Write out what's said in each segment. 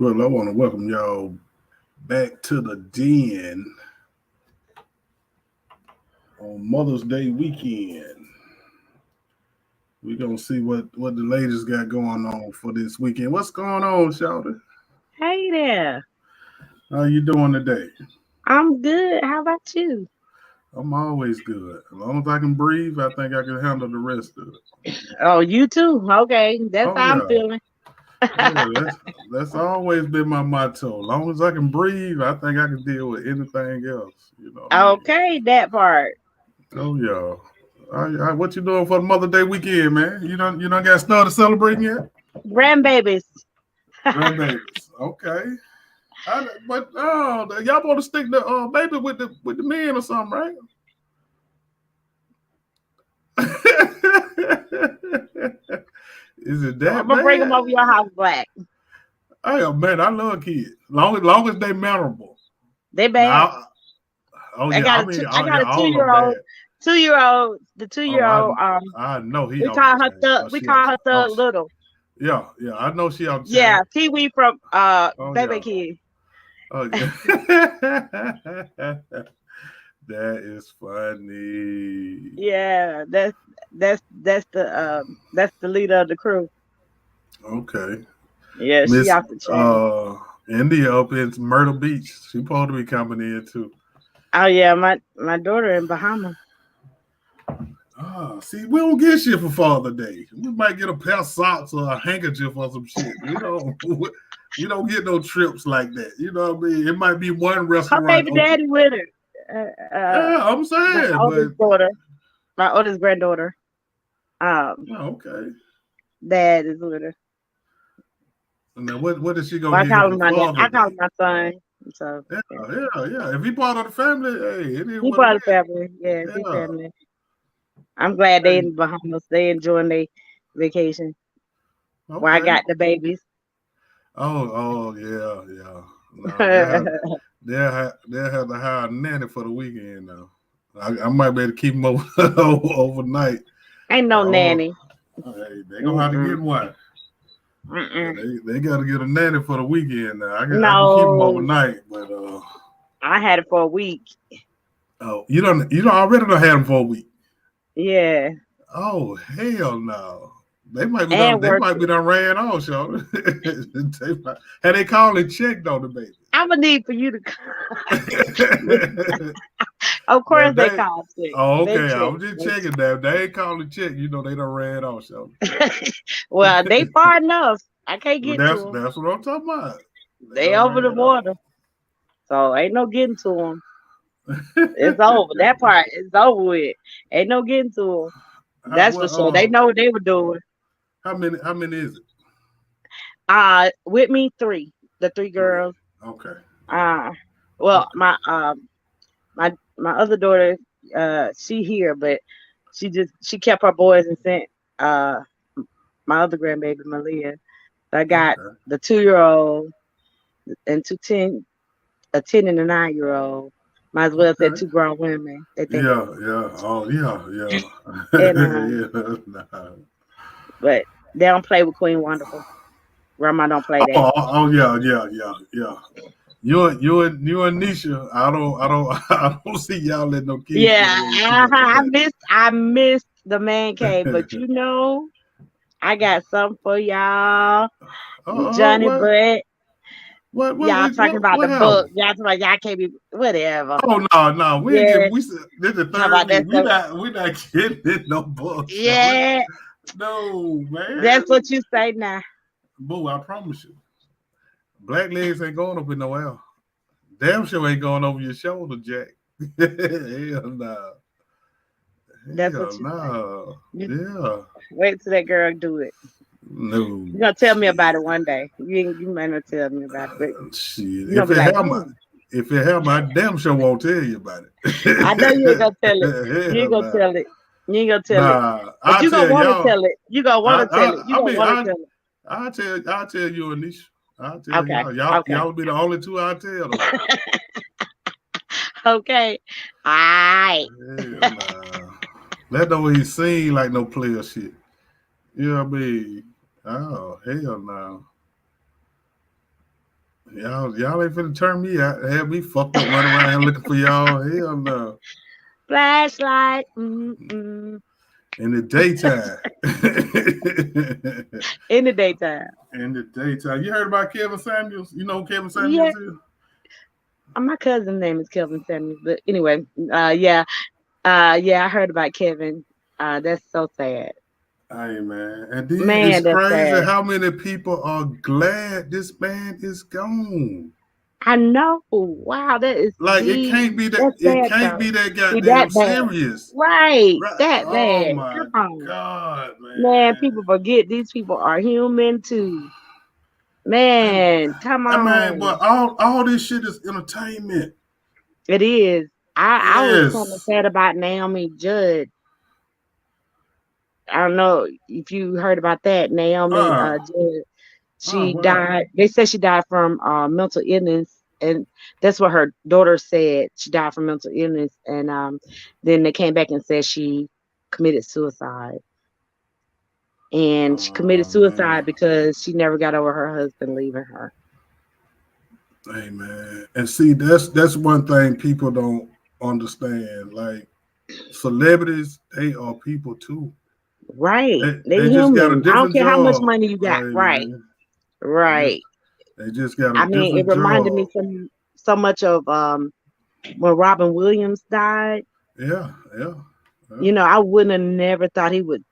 Well, I want to welcome y'all back to the den on Mother's Day weekend. We're gonna see what the ladies got going on for this weekend. What's going on, Shawty? Hey there. How you doing today? I'm good. How about you? I'm always good. As long as I can breathe, I think I can handle the rest of it. Oh, you too. Okay, that's Oh how I'm yeah, feeling. yeah. That's always been my motto. As long as I can breathe, I think I can deal with anything else. You know what I mean? Okay, that part. Oh yeah. What you doing for the Mother Day weekend, man? You don't got started celebrating yet? Grandbabies. Grandbabies. Okay. But y'all want to stick the baby with the men or something, right? Is it I'm that gonna bring them bad? over your house black. Oh man, I love kids. Long as they memorable. They bad. Now, oh I yeah, got I a two. mean, I oh got yeah, a two all of year them old. bad. 2 year old. The two Oh, year old. I know he We off the call her chain. Thug. Oh, We she off. call her Oh, Thug Little. yeah, yeah. I know she off the Yeah, chain. Pee Wee from Oh Baby yeah. Kid. Oh yeah. That is funny. Yeah, that's the leader of the crew. Okay. Yeah, she Miss off the chain. India up in Myrtle Beach. She supposed to be coming in too. Oh yeah, my daughter in Bahamas. See, we don't get shit for Father Day. We might get a pair of socks or a handkerchief or some shit. We don't we don't get no trips like that. You know what I mean? It might be one Her restaurant baby open. daddy with her. Yeah, I'm My saying, but oldest daughter, my oldest granddaughter. okay. Dad is with her. Now what is she Well, gonna get him for Father I call Day? him my son. So Yeah, yeah. yeah, yeah. If he part of the family, hey, it is He what it part of the is. family. Yeah, he Yeah. family. I'm glad they Hey, in Bahamas. They enjoying their vacation. Where I okay. got the babies. Oh, yeah, yeah. No, they'll have to hire a nanny for the weekend now. I might be able to keep them over overnight. Ain't no Oh, nanny. hey, they gonna have to Mm-mm. get one. Yeah, Mm-mm. they got to get a nanny for the weekend now. I can keep them No, overnight, but I had it for a week. oh, you don't already don't have them for a week. Yeah, Oh hell no. They might be done. and They work might be it. done ran off, so had they called and checked on the baby. I'm gonna need for you to. Of Now course, if they they, call sick. oh They okay, check. I'm just They checking that. If they ain't called and check, they done ran off, so well, they far enough. I can't well, get to that's them. that's what I'm talking about. They They done over the ran off. water, so ain't no getting to them. It's over. That part is over with. Ain't no getting to them. That's for Well, sure. They know what they were doing. how many is it? With me three, the three Three. girls. Okay. Uh, well, Okay. my other daughter, she here, but she kept her boys and sent uh my other grandbaby Malia. So I got Okay. the 2 year old and a 10 and a 9 year old. Might as well say Okay. two grown women. They think Yeah, they old. yeah. Oh yeah, yeah. And yeah. Nah. but they don't play with Queen Wonderful. Grandma don't play that. Oh yeah, yeah, yeah, yeah. You and Nisha, I don't I don't see y'all letting no kids get Yeah, away with too much of I missed the man cave, but that. I got something for y'all. Oh, Johnny Butt. Y'all talking about what the book. happened? Y'all talking about y'all can't be whatever. Oh no, we ain't Yeah, getting. We said this is the talking third about week. that We stuff. not getting in no bullshit. Yeah, No that's man, what you say now. boo. I promise you, black legs ain't going up in no air. Damn sure ain't going over your shoulder, Jack. Hell no. That's Hell what you say. no. You Yeah. wait till that girl do it. No You're gonna tell me shit. about it one day. You might not tell me about it, but Shit. you're gonna be like, ooh. If it happened, I damn sure won't tell you about I know you ain't it. gonna tell it. You ain't Hell gonna no. tell it. You ain't gonna tell it. Nah, But I you gonna tell wanna y'all. tell it. You gonna wanna tell it. You I gonna mean, wanna tell it. I'll tell you, Anisha. I'll tell Okay. y'all. Y'all, Okay. y'all be the only two I tell though. Okay. Alright. Hell nah. That don't even seem like no player shit. You know what I mean? Oh, hell no. y'all ain't finna turn me out. Have me fucked up running around here looking for y'all. Hell no. Flashlight. Mm-mm. In the daytime. In the daytime. In the daytime. You heard about Kevin Samuels? You know who Kevin Yeah. Samuels is? My cousin's name is Kelvin Samuels, but anyway, yeah, yeah, I heard about Kevin. That's so sad. Hey man. And then it's Man, that's crazy sad. how many people are glad this man is gone. I know. Wow, that is Like it deep. can't be that That's it sad can't though. be that Be that goddamn bad. serious. Right. Right. That Oh bad. my Come on. God, Man, man. people forget these people are human too. And Man, come I mean, on. but all this shit is entertainment. It is. I was kind of Yes. sad about Naomi Judd. I don't know if you heard about that. Naomi Uh Judd. She what happened? died. They said she died from mental illness, and that's what her daughter said. She died from mental illness, and then they came back and said she committed suicide. And she committed Oh man. suicide because she never got over her husband leaving her. Hey man. And see that's one thing people don't understand. Like celebrities, they are people too. Right? They They just got a human. I don't different care how much job. money you got. Hey Right? man. They just Right. they just got a I mean, it different reminded me job. so much of when Robin Williams died. Yeah, yeah, yeah. You know, I wouldn't have never thought he would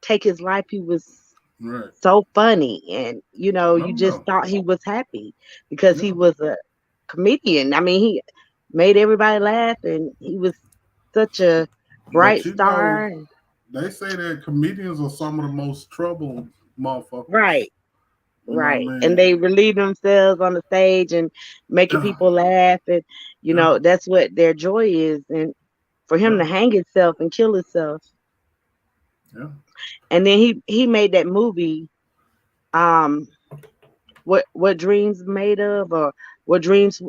take his life. He was Right. so funny, and you know, No, you just no. thought he was happy because he Yeah. was a comedian. I mean, he made everybody laugh, and he was such a But bright you know, star. they say that comedians are some of the most troubled motherfuckers. Right, You know what right, I and mean? they relieve themselves on the stage and making Yeah, people laugh, and you yeah, know that's what their joy is. And for him yeah, to hang himself and kill himself, yeah. and then he made that movie, um, what dreams made of, or what dreams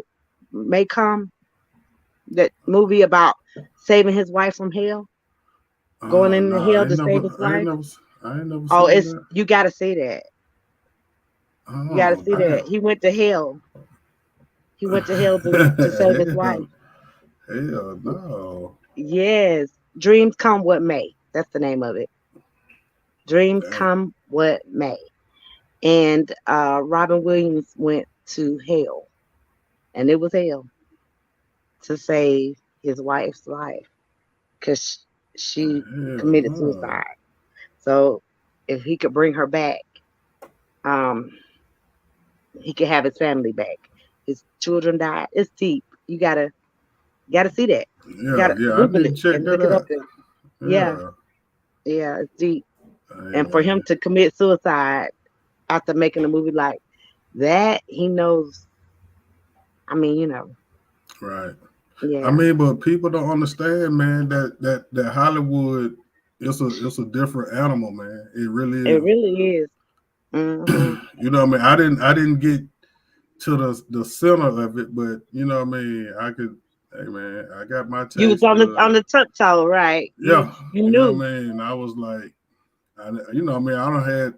may come. That movie about saving his wife from hell, going into No, hell to save his wife. I ain't never Oh, seen it's that. you got to see that. You got to Oh, see I that. got. He went to hell. He went to hell to save his wife. hell, hell no. Yes, dreams come what may. That's the name of it. Dreams Damn. come what may. And Robin Williams went to hell, and it was hell to save his wife's life because she Hell committed no. suicide. So if he could bring her back, um, he could have his family back. His children died. It's deep. You gotta see that. You Yeah, gotta yeah. I Google need it to check and that look it up. out. And yeah, Yeah. yeah, it's deep. Hey And for him man. to commit suicide after making a movie like that, he knows. I mean, Right. I yeah, mean, but people don't understand, man, that Hollywood it's a different animal, man. It really it is. really is. Hmm. You know what I mean? I didn't get to the center of it, but you know what I mean, I could hey man, I got my You was taste on of the tiptoe, right? You yeah, you you know knew. what I mean? I was like you know what I mean, I don't had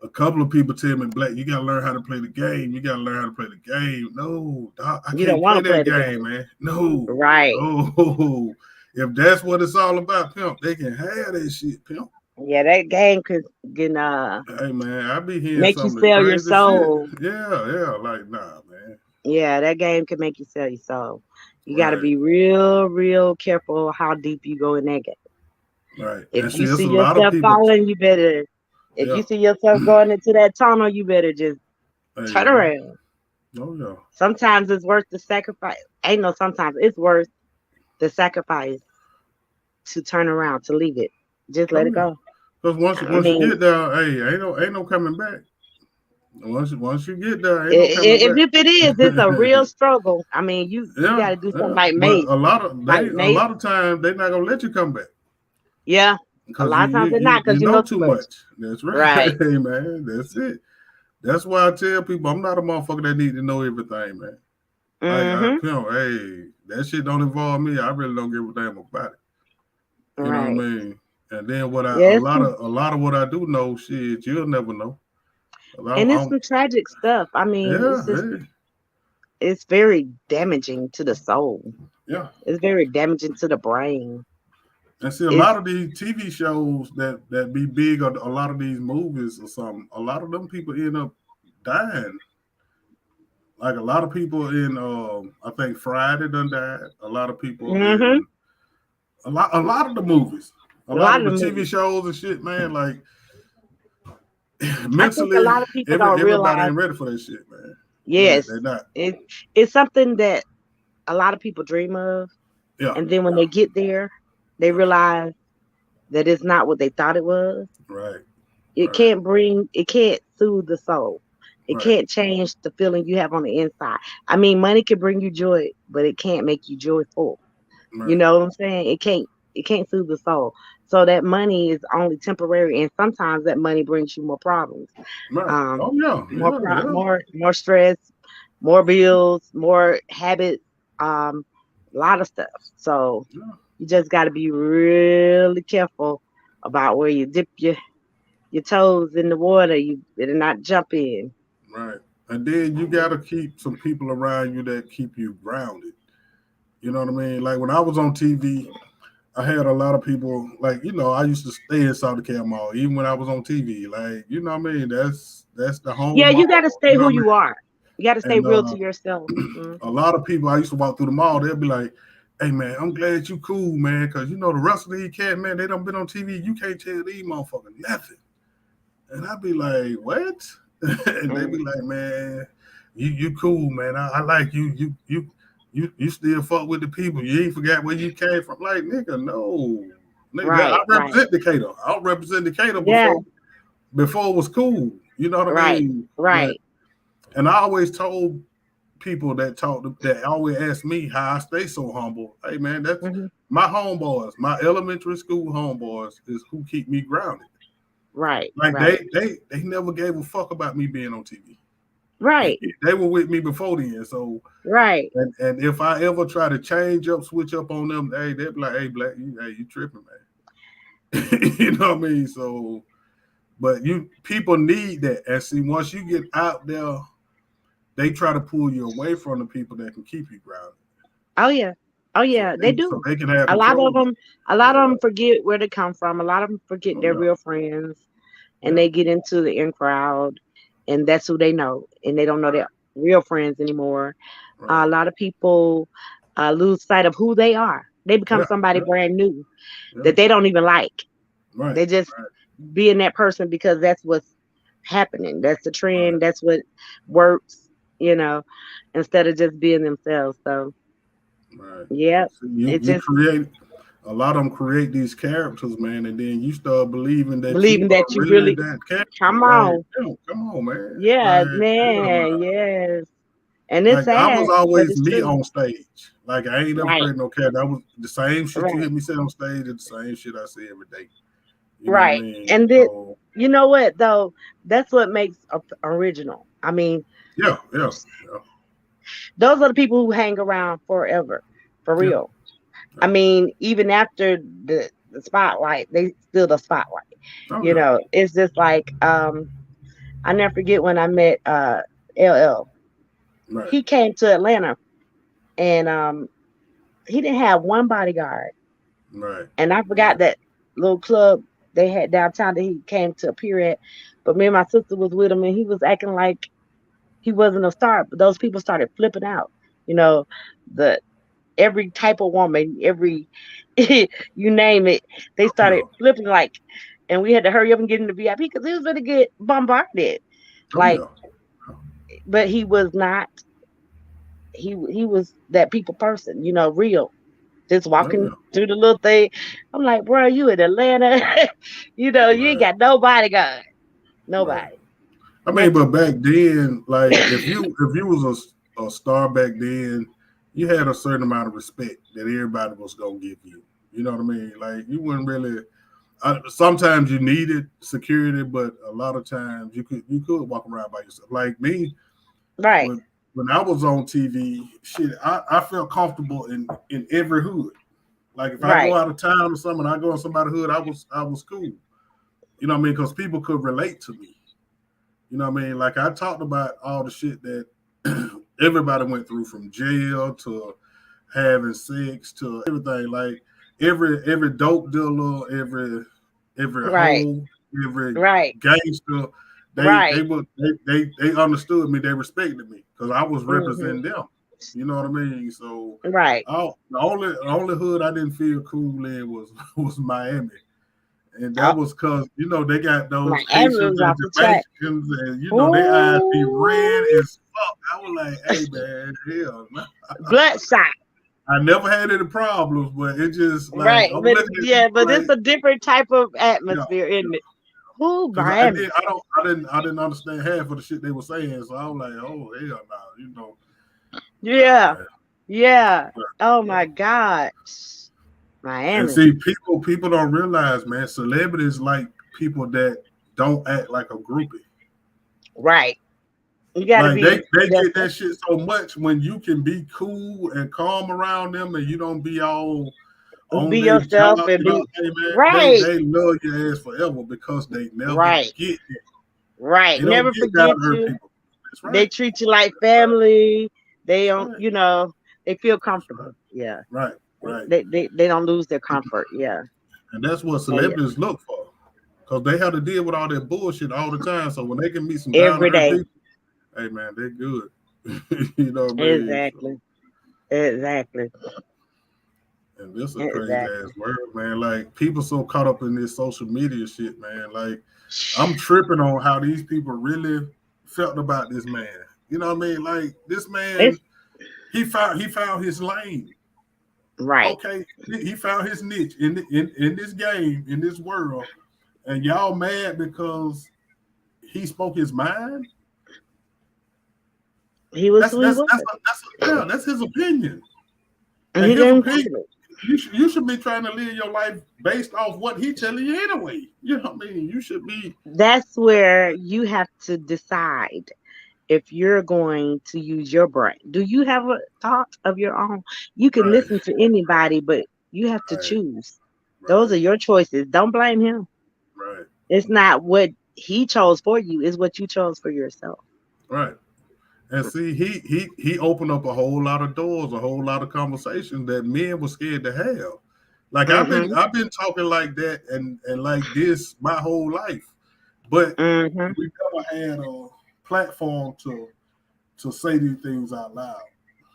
a couple of people tell me, Black, you gotta learn how to play the game. You gotta learn how to play the game. No, dog, I You don't can't want play to play that the game, game, man. No, right? no. If that's what it's all about, pimp, they can have that shit, pimp. Yeah, that game can Hey man, I be hearing make you some of the sell your crazy shit. soul. Yeah, yeah, like nah, man. Yeah, that game can make you sell your soul. You got to Right, be real, real careful how deep you go in that game. right. If And see, you it's see a lot of yourself people. falling, you better. If Yeah. you see yourself going into that tunnel, you better just Hey turn man. around. Oh yeah. Sometimes it's worth the sacrifice. Ain't no sometimes it's worth the sacrifice to turn around to leave it. Just let Oh it yeah. go. Because I once you mean, get there, hey, ain't no coming back. Once you get there, ain't no coming if it is, it's a back. real struggle. I mean, you Yeah, got to do something yeah. like But Mate, fight a Nate. lot of times they not gonna let you come back Yeah, a because lot of times they're not you because you know know too too much. much. That's right, Right. hey man. That's it. That's why I tell people I'm not a motherfucker that need to know everything, man. Like Mm-hmm. pimp, hey, that shit don't involve me. I really don't give a damn about it. You know what I Right. mean? And then what I Yeah, it's true. a lot of what I do know, shit, you'll never know. And it's some tragic stuff. I mean, yeah, hey, it's very damaging to the soul. yeah. It's very damaging to the brain. And see, a lot It's of these TV shows that be big, or a lot of these movies or something, a lot of them people end up dying. Like a lot of people in, I think Friday done died. A lot of people hmm in a lot of the movies, a a lot lot of of the the TV movies. shows and shit, man. Like I think a mentally, lot of people don't everybody realize. ain't ready for that shit, man. Yes, They're not. it it's something that a lot of people dream of, Yeah, and then when they get there, they yeah, realize that it's not what they thought it was. right, right, It can't soothe the soul. It right, can't change the feeling you have on the inside. I mean, money can bring you joy, but it can't make you joyful. You right, know what I'm saying? It can't soothe the soul. So that money is only temporary, and sometimes that money brings you more problems. right. Um, Oh yeah, yeah, yeah, more stress, more bills, more habits, a lot of stuff. So yeah. you just got to be really careful about where you dip your toes in the water. You better not jump in. Right. And then you got to keep some people around you that keep you grounded. You know what I mean? Like when I was on TV, I had a lot of people, like, I used to stay in South Cal Mall, even when I was on TV. Like, you know what I mean? That's the Yeah, home you mall. got to stay You know who what I you are. You got to stay mean? real to yourself. A lot of people, I used to walk through the mall, they'll be like, hey, man, I'm glad you cool, man, because, the rest of these cats, man, they done been on TV. You can't tell these motherfuckers nothing. And I'd be like, what? And they be Mm. like, man, you cool, man. I like you. You still fuck with the people. You ain't forgot where you came from. Like, nigga, no. Nigga, I Right, right. represent Decatur. I represent Decatur Yeah, before it was cool. You know what I right, mean? But right. and I always told people that always ask me how I stay so humble. Hey man, that's hmm my homeboys, my elementary school homeboys is who keep me grounded. Right, Like right, they never gave a fuck about me being on TV. right, They were with me before then. So right. and if I ever try to change up, switch up on them, hey, they'd be like, hey, black, you tripping, man. You know what I mean? So, but people need that. And see, once you get out there, they try to pull you away from the people that can keep you grounded. Oh yeah, oh So yeah. They do. they can have A lot of control. them, a lot of Yeah. them forget where they come from. A lot of them forget Oh their yeah. real friends, and Yeah. they get into the in crowd, and that's who they know, and they don't know their Right. real friends anymore. A Right. lot of people lose sight of who they are. They become Yeah. somebody Yeah. brand new Yeah. that they don't even like. Right. They just Right. being that person because that's what's happening. That's the Right. trend. That's what works, you know, instead of just being themselves. So, Right. yeah, So it you just create a lot of them create these characters, man, and then you start believing that you believing are that you really really that character. come Like, on. yo, come on, man. Yeah, Like, yeah, man, yes. And it's like I was sad, but always it's me true. on stage. Like I ain't never Right, played no character. I was the same shit you right, hear me say on stage. It's the same shit I say every day. You know what I right. mean? And then, So you know what, though? That's what makes original. I mean, yeah, yeah, yeah, those are the people who hang around forever, for yeah. real. I Yeah. mean, even after the spotlight, they still the spotlight. Oh You yeah. know, it's just like I never forget when I met LL. Right. He came to Atlanta and he didn't have one bodyguard. Right. And I Right. forgot that little club they had downtown that he came to appear at. But me and my sister was with him and he was acting like he wasn't a star. But those people started flipping out. You know, the every type of woman, every you name it, they Oh started yeah. flipping like, and we had to hurry up and get in the VIP because he was going to get bombarded. Oh Like, yeah. but he was not. He was that people person, you know, real. Just Oh walking yeah. through the little thing. I'm like, bro, you in Atlanta? You know, you ain't Right. got nobody, God, Right. nobody, I mean, but nothing. back then, like if you was a star back then, you had a certain amount of respect that everybody was gonna give you. You know what I mean? Like you wouldn't really. Sometimes you needed security, but a lot of times you could walk around by yourself. Like me, Right, when when I was on TV, shit, I felt comfortable in every hood. Like if I go right, out of town or something, I go in somebody's hood, I was cool. You know what I mean? Because people could relate to me. You know what I mean? Like I talked about all the shit that everybody went through, from jail to having sex to everything. Like every dope dealer, every Right. hoe, every Right. gangster, they Right. would they understood me, they respected me because I was Mhm. representing them. You know what I mean? So Right. the only hood I didn't feel cool in was was Miami. And Oh, that was because they got those Miami Haitians was and off the track. Jamaicans, and their eyes be red Ooh, as fuck. I was like, hey man, hell, no. bloodshot. I never had any problems, but it just like Right. I'm But looking at yeah, people but it's like, a different type of yeah, atmosphere, yeah. isn't it? Ooh, Because I Miami. did, I don't, I didn't understand half of the shit they were saying, so I was like, oh hell no, nah, Yeah. man. Yeah. Oh Yeah. my God. And Miami. see, people don't realize, man, celebrities like people that don't act like a groupie. Right. You gotta Like be they just get that shit so much when you can be cool and calm around them and you don't be all on be their yourself job. and be Hey man, they right. they love your ass forever because they never Right. get it. Right. They don't Never get down forget to hurt you. people. That's They right. treat you like family. They That's don't, right. they feel That's comfortable. right. Yeah. Right. Right. They don't lose their comfort. Yeah. And that's what Oh yeah. celebrities look for. Because they have to deal with all that bullshit all the time. So when they can meet some down to Every earth day. people, hey man, they're good. You know what I mean? So, Exactly. Exactly. and this a crazy Exactly. ass world, man. Like people so caught up in this social media shit, man. Like I'm tripping on how these people really felt about this man. You know what I mean? Like this man, It's he found his lane. right. Okay, he found his niche in this game, in this world, and y'all mad because he spoke his mind. He was That's who he that's was. that's yeah, that's his opinion, And and he his didn't opinion. question it. You should be trying to live your life based off what he telling you anyway. You know what I mean? You should be That's where you have to decide if you're going to use your brain. Do you have a thought of your own? You can right, listen to anybody, but you have to right, choose. Those right, are your choices. Don't blame him. right, It's not what he chose for you, it's what you chose for yourself. right. And see, he opened up a whole lot of doors, a whole lot of conversations that men were scared to have. Like Mhm. I've been talking like that and like this my whole life, but Mhm. we never had a platform to say these things out loud.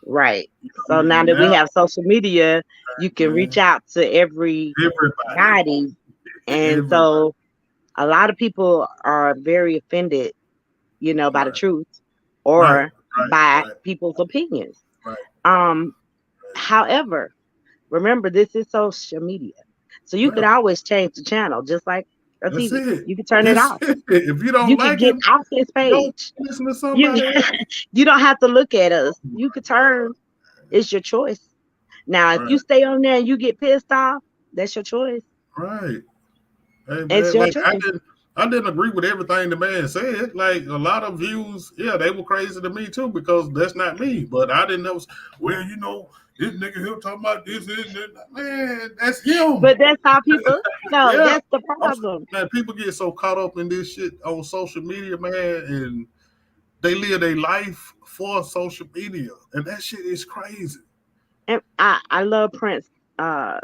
Right. You know So what I now mean? that we Now, have social media, you can reach man, out to everybody, everybody. And everybody, so a lot of people are very offended, by the right, truth right, or right, by right, people's opinions. right, Um, However, remember this is social media. So you right. could Yeah, always change the channel just like a that's TV. it. You can turn it That's off. it. If you don't You could like it, get off this go page. listen to You somebody else. you don't have to look at Oh us. my You could God. turn. It's your choice. Now, if you Right, stay on there and you get pissed off, that's your choice. right. Hey It's man, your like choice. I didn't agree with everything the man said. Like a lot of views, yeah, they were crazy to me too because that's not me. But I didn't know. Well, this nigga here talking about this and that. Man, that's him. But that's how people. No, Yeah, that's the problem. man. People get so caught up in this shit on social media, man, and they live their life for social media, and that shit is crazy. And I love Prince.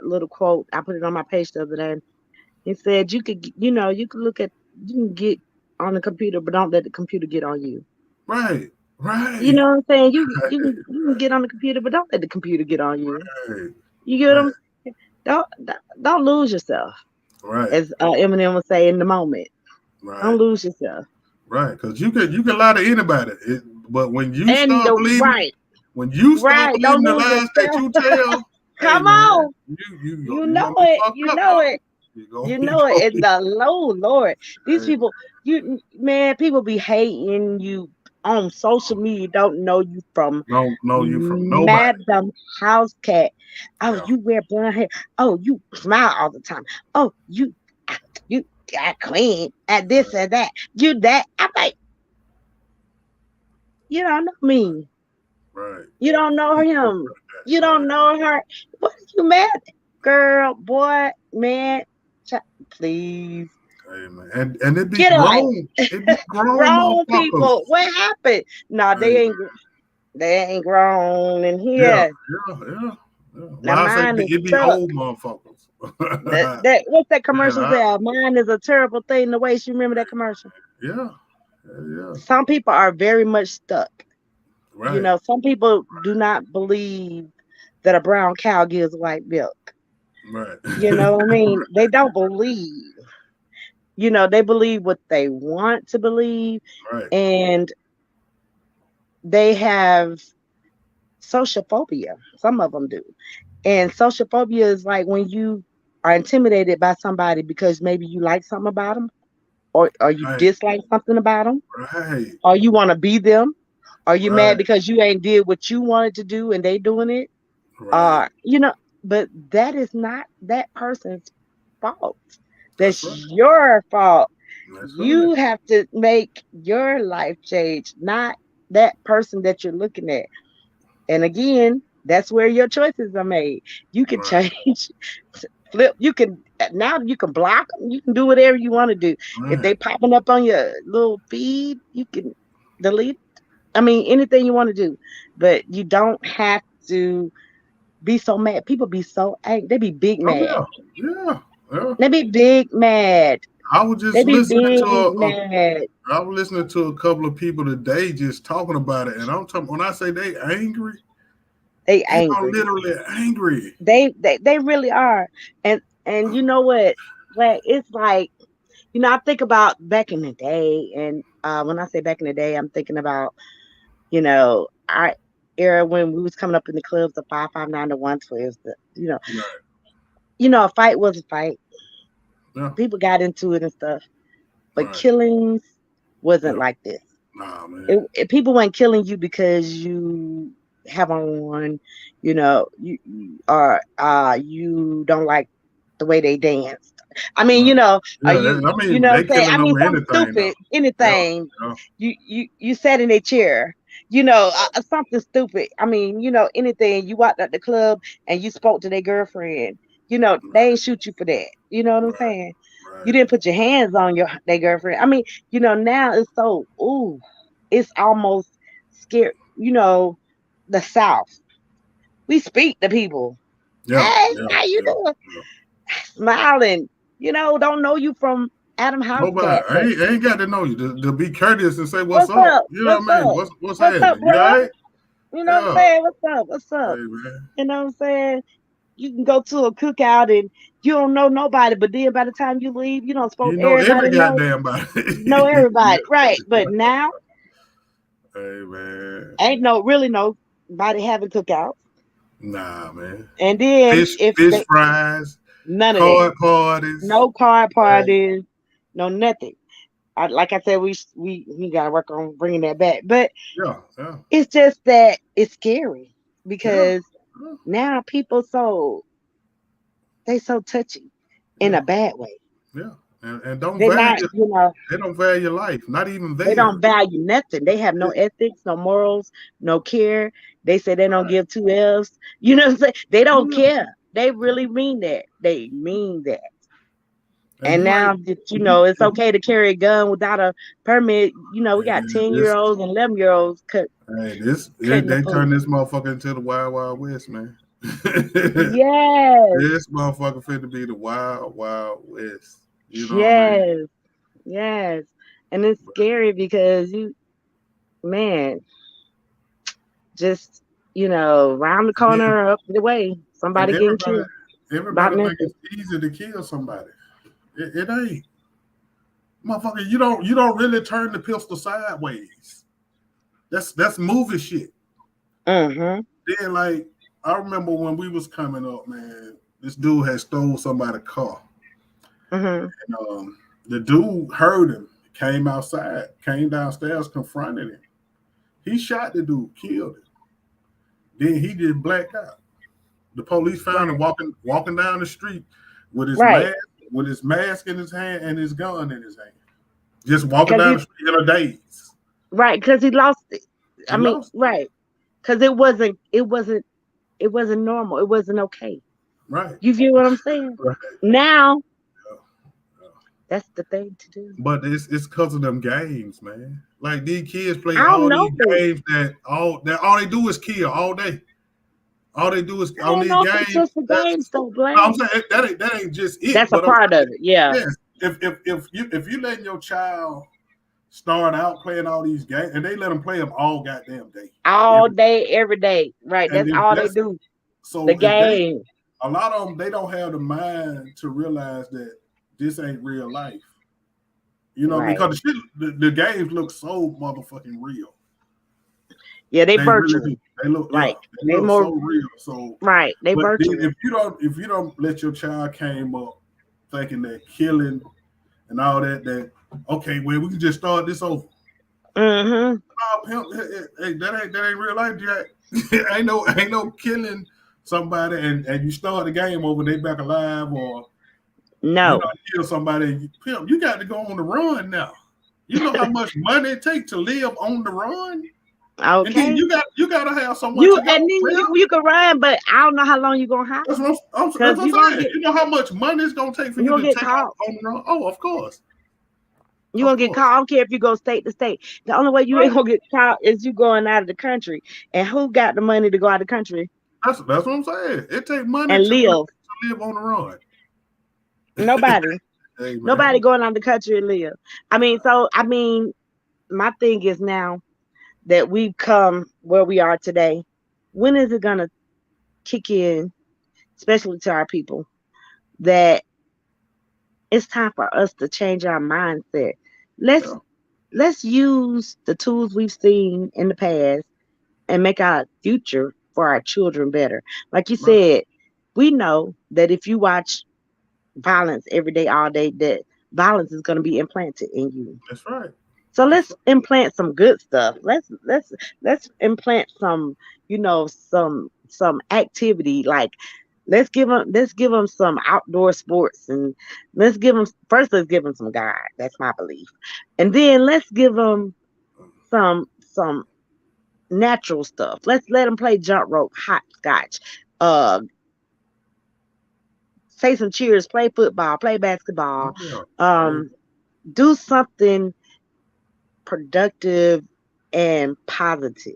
Little quote. I put it on my page the other day. He said you could look at, you can get on the computer, but don't let the computer get on you. Right, You right, know what I'm saying? You can right, get on the computer, but don't let the computer get on you. right, You get what right, I'm saying? Don't lose yourself, right, as Eminem would say, in the moment. Don't right. lose yourself. Right, because you can lie to anybody, but And the right, when you start right. Don't believing the lose lies that yourself. you tell, hey Come man, on. You you know gonna be it. fucked You up, know dog. it. You go You you know it. go And the low Lord. These hey, people, man, people be hating you on social media, don't know you from don't know you from nobody. Madam House Cat. Oh, Yeah, you wear blonde hair. Oh, you smile all the time. Oh, you got clean at this and that. You that. I'm like, you don't know me. right. You don't know him. You don't Right. know her. What are you mad? Girl, boy, man, please. Hey man, and it be Get a life. grown. It be grown Grown people. motherfuckers. What happened? No, Hey they ain't grown in yeah, here. yeah, yeah, yeah. Now Well, I say mine is it be stuck. old motherfuckers. That what's that Man, commercial say? Mine is a terrible thing. The way she remember that commercial. yeah, yeah, yeah, Some people are very much stuck. You right, know, some people do not believe that a brown cow gives white milk. right, You know what I mean? They don't believe. You know, they believe what they want to believe, right. and they have social phobia. Some of them do. And social phobia is like when you are intimidated by somebody because maybe you like something about them, or you Right, dislike something about them, right, or you want to be them, or you mad right, because you ain't did what you wanted to do and they doing it. right. You know, but that is not that person's fault. That's That's right. your fault. That's right. You have to make your life change, not that person that you're looking at. And again, that's where your choices are made. You can Right, change, flip. You can now you can block them. You can do whatever you want to do. If right. they popping up on your little feed, you can delete. I mean, anything you want to do, but you don't have to be so mad. People be so angry. They be big Oh mad. yeah, yeah, yeah. They be big mad. I was They just be listening to big mad. I was listening to a couple of people today just talking about it, and I'm talking when I say they angry, They they are angry. literally angry. They really are. And you know what? Like it's like I think about back in the day, and when I say back in the day, I'm thinking about our era when we was coming up in the clubs, the 559 to 112. Right, A fight was a fight. yeah, People got into it and stuff, but right, killings wasn't yeah. like this. Nah, man. People weren't killing you because you have on, or you don't like the way they danced. I mean, Right. are Yeah, you, I mean what they I'm saying? killing I mean, over something anything though. stupid, Yeah, anything. yeah, You sat in a chair, something stupid. I mean, anything. You walked at the club and you spoke to their girlfriend. They ain't shoot you for that. You know what I'm right, saying? You right. didn't put your hands on their girlfriend. I mean, now it's so it's almost scary. The South. We speak to people. Yeah, Hey, yeah, how you yeah, doing? yeah. Smiling. Don't know you from Adam House Nobody, Cat, but I ain't got to know you to be courteous and say what's what's up. up? You know What's what I mean? up? What's What's up, happening? You all bro? right? You know what I'm Yeah. saying? What's up? What's up? Hey man. You know what I'm saying? You can go to a cookout and you don't know nobody, but then by the time you leave, you don't You supposed know every everybody goddamn body. everybody. Right. But now Hey man. ain't really nobody having cookouts. Nah, man. And then if Fish they fries, none of that. card parties. No card Like, parties, no nothing. Like I said, we gotta work on bringing that back. But yeah, yeah, it's just that it's scary yeah, because now people so touchy in yeah, a bad way. yeah. And don't They're not, value they don't value life, not even they there. don't value nothing. They have no ethics, no morals, no care. They say they don't Right. give two F's. You know what I'm saying? They don't Yeah. care. They really mean that. They mean that. And And you ain't now that it's and okay to carry a gun without a permit. We got you, 10-year this olds and 11-year olds hey, cutting the they turn food. this motherfucker into the wild wild west, man. Yes, This motherfucker fit to be the wild wild west. You know what I mean? yes, yes. And it's scary because man, just round the And then corner, up the way, and somebody getting killed about everybody think nothing. it's easy to kill somebody. It ain't. Motherfucker, you don't really turn the pistol sideways. That's movie shit. Mm-hmm. Then like I remember when we was coming up, man, this dude had stole somebody's car. Mm-hmm. And the dude heard him, came outside, came downstairs, confronted him. He shot the dude, killed him. Then he just blacked out. The police found him Right. walking down the street with his Right. mask, in his hand and his gun in his hand. Just walking Cause down he the street in a daze. right. Cause he lost it. I He mean, lost right. Cause it wasn't normal. It wasn't okay. it. Right. You get what I'm saying? Right. Now Yeah. Yeah. That's the thing to do. But it's because of them games, man. Like these kids play I don't all know. these games that all they do is kill all day. All they do is I on don't these know if it's games. just the games That's though, no, Black. I'm saying that ain't just it. That's a But I'm part of saying it. Yeah. yes. If you letting your child start out playing all these games and they let them play them all goddamn day, All every day, every day. Right. and That's if all they that's do. The so if they game. a lot of them they don't have the mind to realize that this ain't real life. Right. Because the games look so motherfucking real. Yeah, they They really virtual. do. They look, yeah, Right. they They look more so real. So, right. They but then virtual. if you don't let your child came up thinking that killing and all that okay, well we can just start this over. Mm-hmm. Oh, pimp, hey, that ain't real life, Jack. ain't no killing somebody and you start the game over, they back alive or No. kill somebody. Pimp, you got to go on the run now. You know how much money it takes to live on the run, and then Okay. you gotta have somewhere You to go. and then you can run, but I don't know how long you're gonna have That's to. what Because I'm saying. You know how much money it's gonna take for you're you gonna to get take off caught. on the run? Oh, of course, You're of gonna get course. caught. I don't care if you go state to state. The only way you Right. ain't gonna get caught is you going out of the country. And who got the money to go out of the country That's what I'm saying. It takes money and live? to live on the run. Nobody. Hey Nobody man. going out of the country and live. I mean, my thing is now that we've come where we are today, when is it gonna kick in, especially to our people, that it's time for us to change our mindset. Let's Yeah. let's use the tools we've seen in the past and make our future for our children better. Like you Right. said, we know that if you watch violence every day, all day, that violence is going to be implanted in you. That's right. So That's let's right. implant some good stuff. Let's implant some, some activity. Like let's give them some outdoor sports, and let's give them some God. That's my belief. And then let's give them some natural stuff. Let's let them play jump rope, hopscotch, uh, say some cheers, play football, play basketball, Oh yeah. Oh um, do something productive and positive.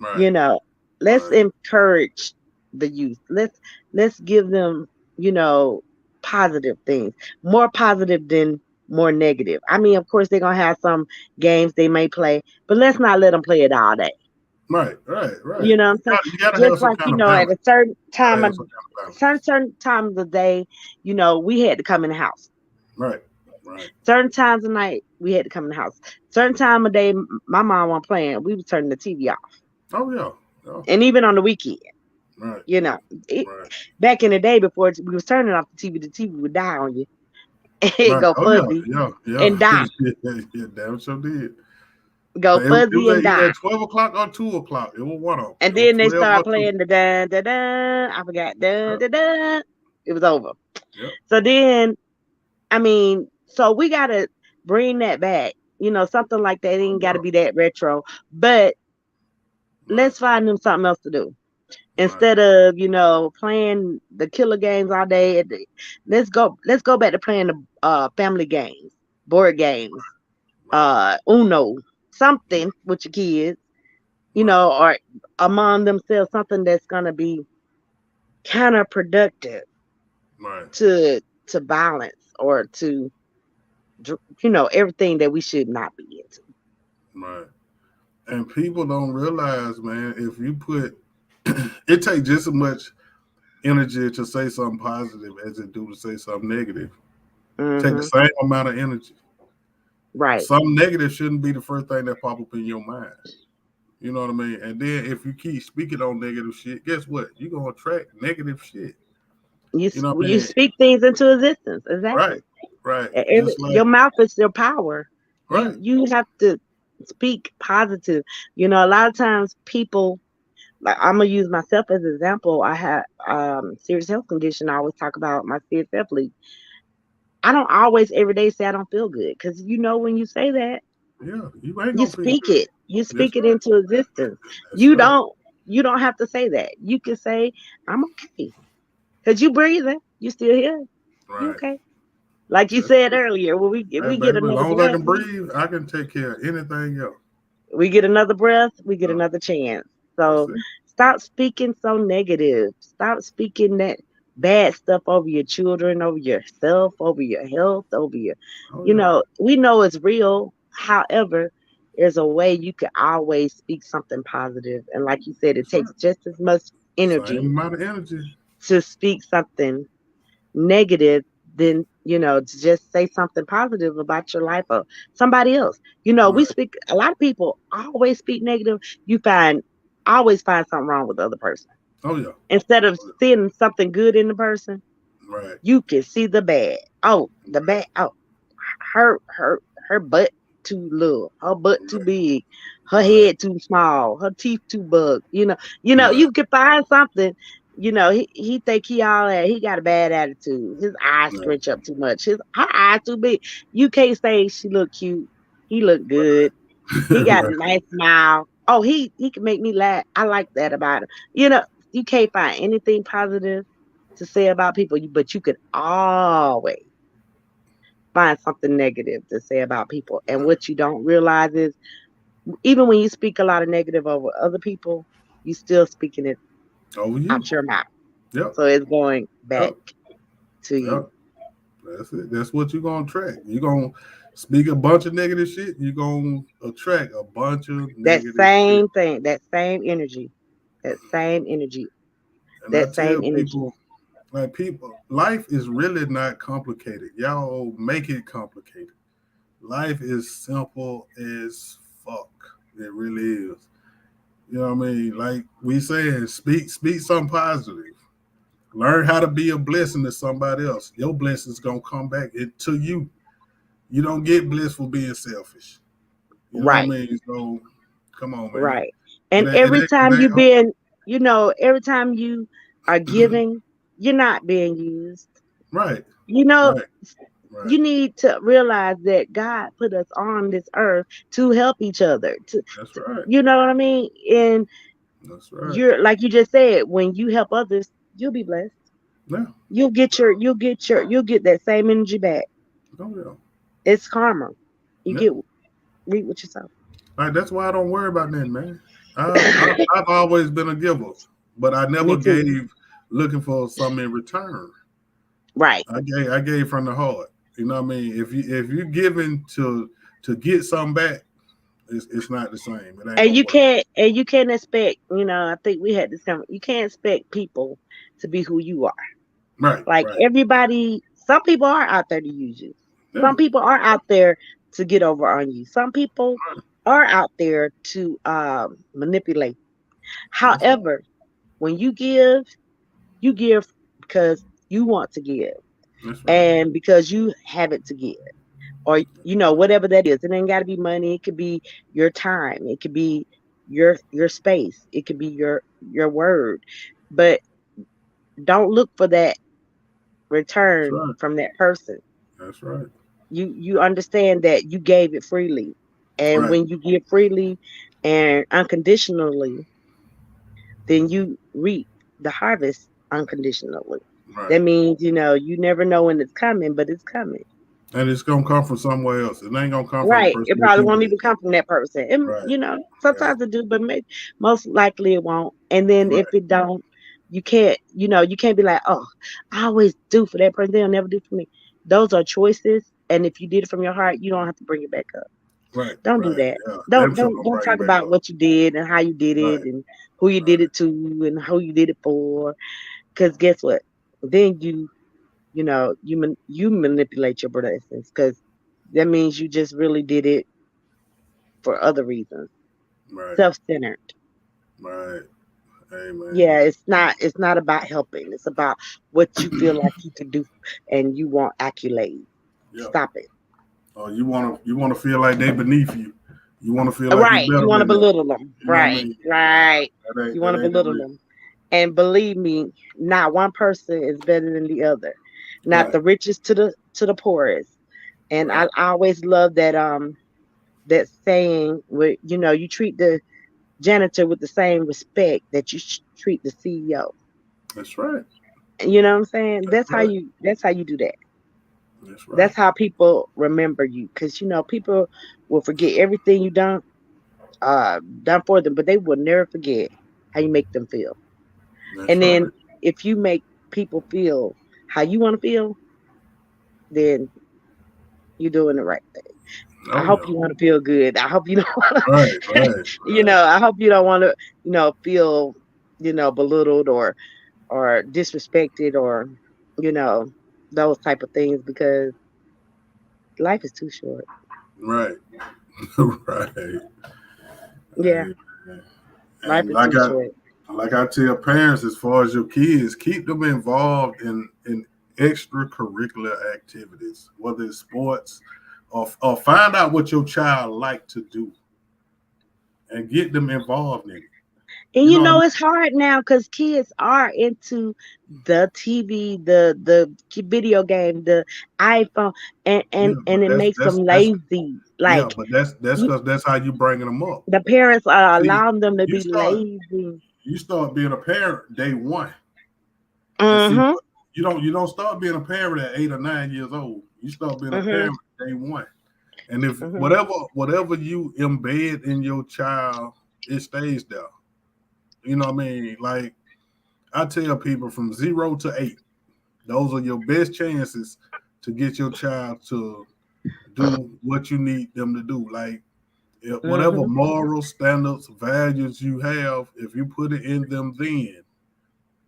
right. You know, let's Right. encourage the youth. Let's give them, you know, positive things, more positive than more negative. I mean, of course, they're gonna have some games they may play, but let's not let them play it all day. Right. Right. Right. You know what I'm saying? You gotta Just have some like, kind of at balance. a certain You gotta time have of some kind of balance. certain times of the day, we had to come in the house. Right. Right. Certain times of night, we had to come in the house. Certain time of day, my mom wasn't playing. We was turning the TV off, Oh yeah. Yeah. and even on the weekend. Right. You know, it, Right. back in the day before we was turning off the TV would die on you. It Right. go Oh yeah. fuzzy Yeah. and Yeah. die. Yeah. Damn sure did. Go It fuzzy was and at die. either 12 o'clock or 2 o'clock. It was one of them. And It was then they 12 or start two. playing the dun dun dun. I forgot dun dun dun. It was over. Yep. So then, I mean, so we gotta bring that back. Something like that. It Oh ain't gotta yeah. be that retro, but Right. let's find them something else to do Right. instead of playing the killer games all day. Let's go back to playing the family games, board games, Right. Uno, something with your kids, Right. or among themselves, something that's gonna be counterproductive Right. to balance or to everything that we should not be into. Right. And people don't realize, man, if you put it takes just as much energy to say something positive as it do to say something negative. Take the Hmm. same amount of energy. Right. Some negative shouldn't be the first thing that pop up in your mind. You know what I mean? And then if you keep speaking on negative shit, guess what? You're gonna attract negative shit. You know what I You mean? speak things into existence. Right, Exactly. right. Just like Your mouth is your power. You right. you have to speak positive. A lot of times people, like, I'm gonna use myself as an example. I had serious health condition. I always talk about my CSF leak. I don't always every day say I don't feel good, because when you say that, Yeah, you ain't you gonna feel speak good. it. You That's speak it right. into existence. That's You right. don't you don't have to say that. You can say I'm okay, because you breathing. You still here. You Right. okay? Like you That's said it. earlier, when Hey, we get baby, as another long as I breath, can breathe, I can take care of anything else. we get another breath, we get Oh, another chance. that's So it. stop speaking so negative. Stop speaking that bad stuff over your children, over yourself, over your health, over your, Oh yeah. we know it's real. However, there's a way you can always speak something positive. And like you said, it That's takes right. just as much Same energy amount of energy. to speak something negative than to just say something positive about your life or somebody else. We Right. speak, a lot of people always speak negative. You find always find something wrong with the other person Oh yeah. instead of Oh, yeah. seeing something good in the person. Right. You can see the bad. Oh, the Right. bad. Oh, her butt too little, her butt too big, her Right. head too small, her teeth too bugged. Right. You can find something. He think he all that. He got a bad attitude. His eyes Right. stretch up too much. Her eyes too big. You can't say she look cute. He look good. He got a Right. nice smile. Oh, he can make me laugh. I like that about him. You know, you can't find anything positive to say about people, but you could always find something negative to say about people. And what you don't realize is, even when you speak a lot of negative over other people, you still speaking it Over you. out your mouth. Yep. So it's going Yep. back to Yep. you. That's it. That's what you're gonna attract. You're gonna speak a bunch of negative shit. You're gonna attract a bunch of That negative shit. same thing, that same energy, that same energy, And I that same tell energy. people, like people, life is really not complicated. Y'all make it complicated. Life is simple as fuck. It really is. You know what I mean? Like we saying, speak something positive. Learn how to be a blessing to somebody else. Your blessing's gonna come back to you. You don't get blessed for being selfish. You know what I Right. mean? So come on, man. Right. It And ain't. It every ain't. It time ain't every time you are giving, you're not being used. right. You know, Right. Right. you need to realize that God put us on this earth to help each other. That's right. You know what I mean? And That's right. you're, like you just said, when you help others, you'll be blessed. Yeah. You'll get that same energy back. Oh yeah. It's karma. You Yeah. get reap what you sow. Like that's why I don't worry about that, man. I've always been a giver, but I never Me too. gave looking for something in return. Right. I gave from the heart. You know what I mean? If you giving to get something back, it's not the same. It ain't And gonna work. you can't expect, I think we had this you can't expect people to be who you are. Right. Like Right. everybody, some people are out there to use you. Yeah. Some people are out there to get over on you. Some people are out there to manipulate. That's right. However, when you give because you want to give That's right. and because you have it to give. Or whatever that is. It ain't got to be money. It could be your time. It could be your space. It could be your word. But don't look for that That's return right. from that person. That's right. You understand that you gave it freely, and Right. when you give freely and unconditionally, then you reap the harvest unconditionally. Right. That means you never know when it's coming, but it's coming. And it's gonna come from somewhere else. It ain't gonna come from the Right. It person that probably you won't bless. even come from that person. And Right. Right. sometimes it do, but most likely it won't. And then if Right. it don't, you can't be like, oh, I always do for that person. They'll never do for me. Those are choices. And if you did it from your heart, you don't have to bring it back up. Right. Don't do Right. that. Yeah. Don't Them sure don't don't don't bring it talk back about up. what you did and how you did it Right. and who you did Right. it to and who you did it for. Because guess what? Then you manipulate your blessings because that means you just really did it for other reasons, Right. self-centered. Right. Hey man. Yeah, it's not about helping. It's about what you feel like you can do and you want accolades. Yep. Stop it. You wanna feel like they beneath you. You wanna feel like you Right. You better want to than them. belittle them. You know what I Right. mean? Nah, Right. that ain't You want that to ain't the belittle real. them. And believe me, not one person is better than the other. Not Right. the richest to the poorest. And I Right. always love that saying where you treat the janitor with the same respect that you treat the CEO. That's right. You know what I'm saying? That's right. That's how you do that. That's That's right. how people remember you, because people will forget everything you done for them, but they will never forget how you make them feel. That's And then right. if you make people feel how you want to feel, then you're doing the right thing. I Oh hope yeah. you want to feel good. I hope you don't want Right, right, to, right, I hope you don't want to, feel, belittled or disrespected or, you know, those type of things, because life is too short. right, right. Yeah, life And is too short. like I tell parents, as far as your kids, keep them involved in extracurricular activities, whether it's sports or find out what your child like to do and get them involved in it. And You know what I mean? it's hard now because kids are into the TV, the video game, the iPhone, and Yeah, and but and it makes them that's lazy. yeah, Like, but that's you, because that's how you bringing them up. the parents are See, allowing them to you be start lazy. you start being a parent day one, and see Mhm. you don't start being a parent at 8 or 9 years old. You start being a Mhm. parent day one. And if Mhm. whatever you embed in your child, it stays there. You know what I mean? Like I tell people from 0 to 8, those are your best chances to get your child to do what you need them to do. Like whatever Mhm. moral standards, values you have, if you put it in them, then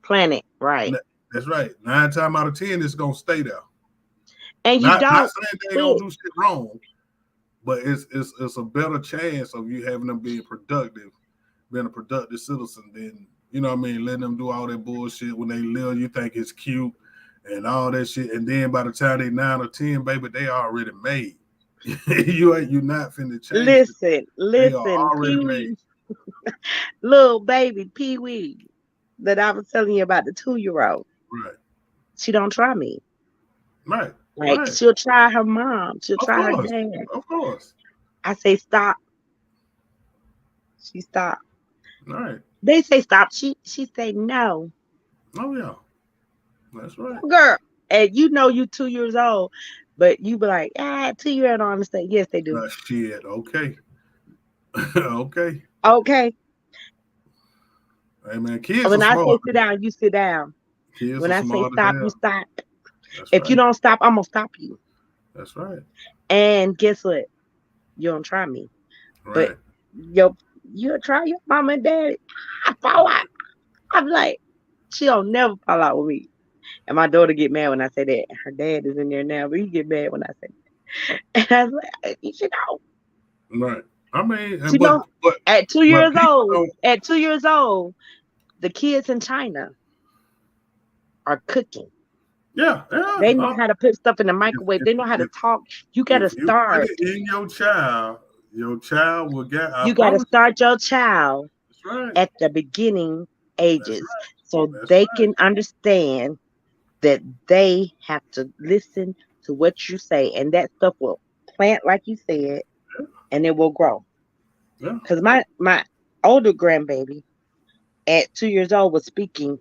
Planet, right? that's right. 9 times out of 10, it's gonna stay there. And you Not don't saying they ain't gonna quit. do shit wrong, but it's a better chance of you having them being a productive citizen than what I mean, letting them do all that bullshit when they little. You think it's cute and all that shit, and then by the time they 9 or 10, baby, they already made. You not finna change them. Listen, They are listen, already Pee made. Wee, little baby Pee Wee, that I was telling you about, the 2-year-old. Right, She don't try me. right, Like, right. she'll try her mom. She'll Of try her course, dad. of course. I say stop. She stop. Right. They say stop. She say no. Oh yeah, that's right. Girl. And you 2 years old, but you be like, 2 year old don't understand. Yes, they do. Shit. Okay, okay. Okay. Hey man, kids are When I smart, say sit man. down, you sit down. Kids When are I say smart as stop, you hell. stop. That's If you right. don't stop, I'm gonna stop you. That's right. And guess what? You don't try me. But Right. your you'll try your mom and daddy. I fall out. I'm like, she'll never fall out with me. And my daughter get mad when I say that. Her dad is in there now, but he get mad when I say that. And I was like, Right. I mean, she know at two but years people old, don't. at 2 years old, the kids in China are cooking. Yeah, yeah. They know how to put stuff in the If, microwave. if They know how to if talk. You gotta if you put start. it in your child will get. I You gotta promise. start your child That's right. at the beginning That's ages, right. so That's they right. can understand that they have to listen to what you say, and that stuff will plant, like you said, and it will grow. Yeah. Because my older grandbaby at 2 years old was speaking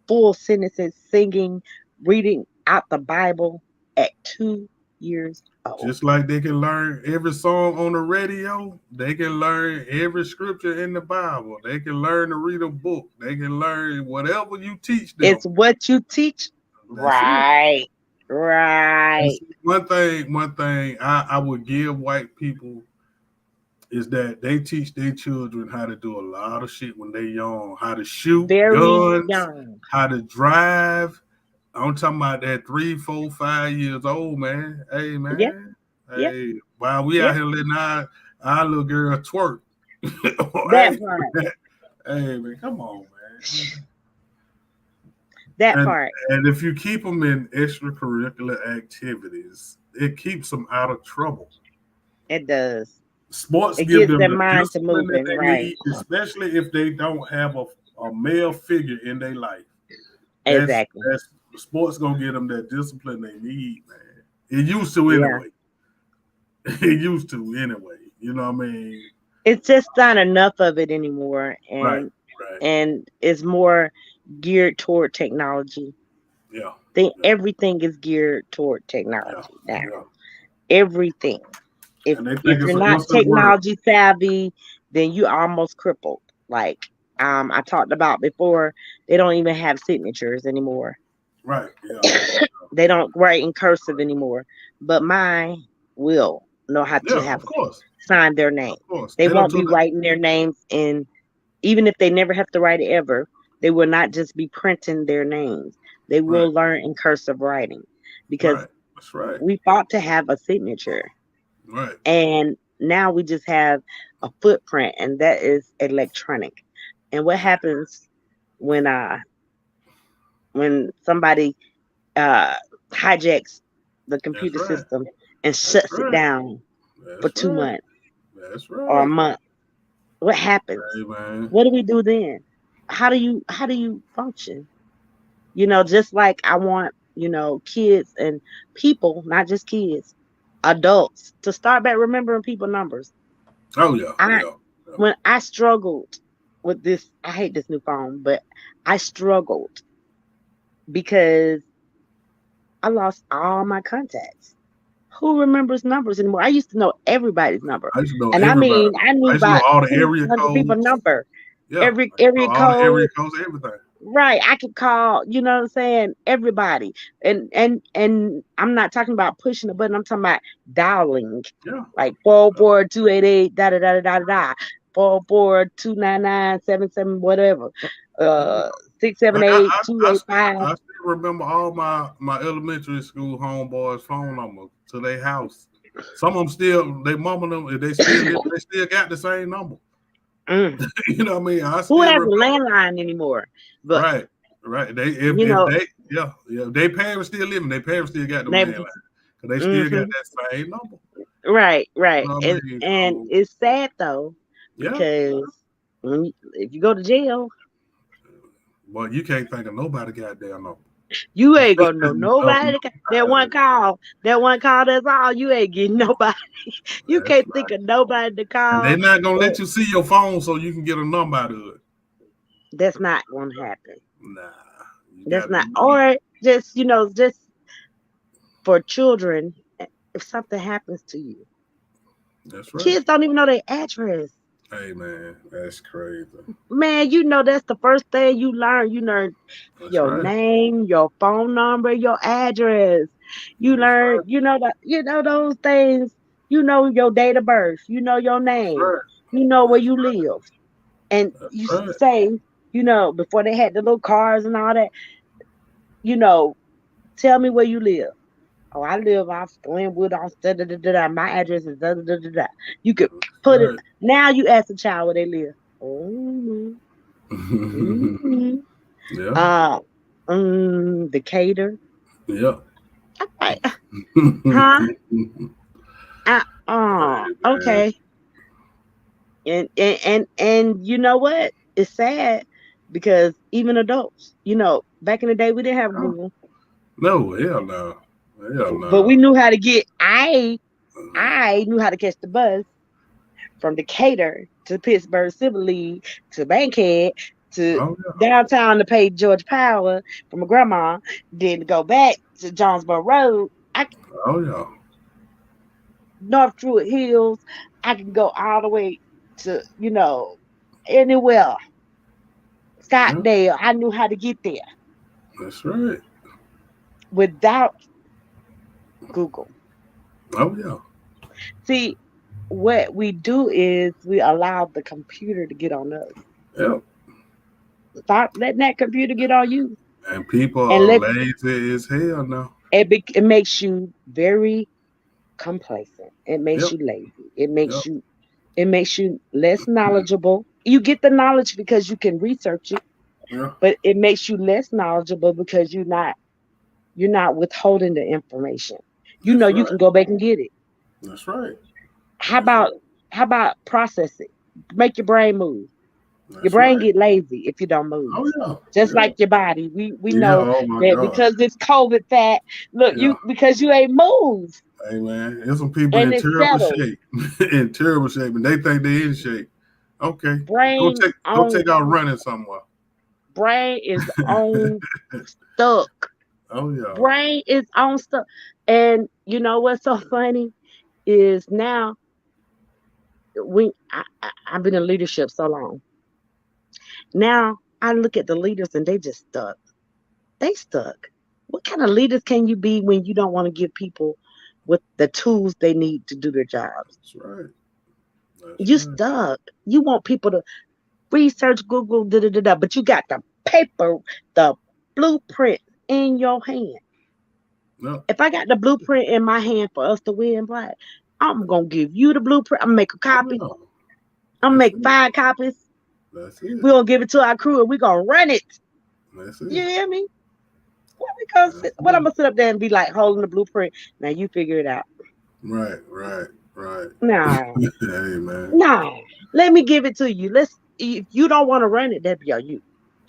full sentences, singing, reading out the Bible at 2 years old. Just like they can learn every song on the radio, they can learn every scripture in the Bible. They can learn to read a book. They can learn whatever you teach them. It's what you teach. That's it. Right. And Right. see, one thing I would give white people is that they teach their children how to do a lot of shit when they young, how to shoot Very guns, young. how to drive. I'm talking about that 3, 4, 5 years old, man. Hey, Yep. man. Yep. Hey, while we out Yep. here letting our little girl twerk. That Hey, part. man. Hey, man, come on, man. That And part. and if you keep them in extracurricular activities, it keeps them out of trouble. It does. Sports It give gets them their the mind to discipline that moving. they Right. need, especially if they don't have a male figure in their life. Exactly. That's sports gonna get them that discipline they need, man. It used to Yeah. anyway. It used to anyway. You know what I mean? It's just not enough of it anymore, Right, and right. it's more geared toward technology. Yeah. Think Yeah. everything is geared toward Yeah. technology now. Yeah. Everything. If And they if think you're it's not what's that word? technology savvy, then you almost crippled. Like I talked about before, they don't even have signatures anymore. Right. Yeah. They don't write in cursive anymore. But mine will know how to Yeah. have Of course. sign their name. Of course. They They don't won't took be it. writing their names in, even if they never have to write it ever, they will not just be printing their names. They Right. will learn in cursive writing because Right. That's right. we fought to have a signature, Right. and now we just have a footprint, and that is electronic. And what happens when somebody uh hijacks the That's computer right. system and That's shuts it right. down for That's two right. months That's or a right. month? What happens? Hey man. What do we do then? How do you function? Just like I want, kids and people, not just kids, adults, to start back remembering people numbers. Oh yeah. I Yeah. Yeah. When I struggled with this, I hate this new phone, but I struggled because I lost all my contacts. Who remembers numbers anymore? I used to know everybody's number. I used to know And I everybody. mean, I I knew used to know about all the area 200 people codes. number. Yeah. Every I used to know area all the area code. codes, everything. Right. I could call, what I'm saying, everybody. And I'm not talking about pushing a button, I'm talking about dialing. Yeah. Like 44288 da da da da da da 4429977 whatever. Yeah. Uh six seven Like eight two I eight still five. I still remember all my elementary school homeboys' phone numbers to their house. Some of them still they mama them if they still live, they still got the same number. Mm. You know what I mean? I Who still has a remember. landline anymore? But Right, right. They you if know, they yeah yeah their parents still living, their parents still got them neighbors. landline because they still got Hmm. that same number. Right, You right. know what And I mean? and So it's sad though yeah, because if you go to jail, but you can't think of nobody goddamn number. you ain't gonna know No, nobody. That one call, that's all. You ain't getting nobody. You that's can't right. think of nobody to And they're call. not gonna But let you see your phone so you can get a number out of it. that's not gonna happen. Nah, you That's got not, to. or just for children. If something happens to you, That's right. kids don't even know their address. Hey man, that's crazy. Man, that's the first thing you learn. You learn That's your right. name, your phone number, your address. You That's learn, right. those things. You know your date of birth. You know your That's name. right. You know where That's you live. And right. you That's used to right. say, before they had the little cars and all that, you know, tell me where you live. Oh, I live off Glenwood off da da da da da. My address is da da da da da. You could That's put it right. now. You ask a child where they live. Oh, mm-hmm. Yeah. Uh, Decatur. Yeah. I, huh? Man. Okay. And you know what? It's sad because even adults, back in the day we didn't have Oh, Google, no, hell no. Hell but no. we knew how to get. I knew how to catch the bus from Decatur to Pittsburgh Civil League to Bankhead to Oh yeah. downtown to pay George Power for my grandma, then to go back to Jonesboro Road. Oh yeah. North Druid Hills. I can go all the way to, anywhere. Yeah. Scottsdale. I knew how to get there That's right. without Google. Oh yeah. See, what we do is we allow the computer to get on us. Yeah. Stop letting that computer get on you. And people And are lazy as hell now. it makes you very complacent. It makes Yep. you lazy. Yep. It makes you less knowledgeable. You get the knowledge because you can research it, Yeah. but it makes you less knowledgeable because you're not withholding the information. That's You right. can go back and get it. That's right. How That's right. about how about process it? Make your brain move. Your That's brain right. get lazy if you don't move. Oh yeah. Just Yeah. like your body. We Yeah. know Oh my that God. because it's COVID fat, look, Yeah. because you ain't moved Hey man, there's some people and in it's terrible settled. shape. In terrible shape, and they think they're in shape. Okay. Brain Go on take out running somewhere. brain is on stuck. Oh yeah. Brain is on stuff. And you know what's so funny is now I've been in leadership so long. Now I look at the leaders and they just stuck. They stuck. What kind of leaders can you be when you don't want to give people with the tools they need to do their jobs? That's right. That's You right. stuck. You want people to research, Google, da da da da, but you got the paper, the blueprint in your hand. No. If I got the blueprint in my hand for us to win black, I'm gonna give you the blueprint. I'm gonna make a Oh copy. yeah. I'm gonna That's make it. 5 copies. That's it. We're gonna give it to our crew and we're gonna run it. That's You it. hear me? What I'm That's gonna sit up there and be like holding the blueprint. Now you figure it out. right, right, right. No, Hey man. no. Let me give it to you. Let's if you don't want to run it, that'd be on you.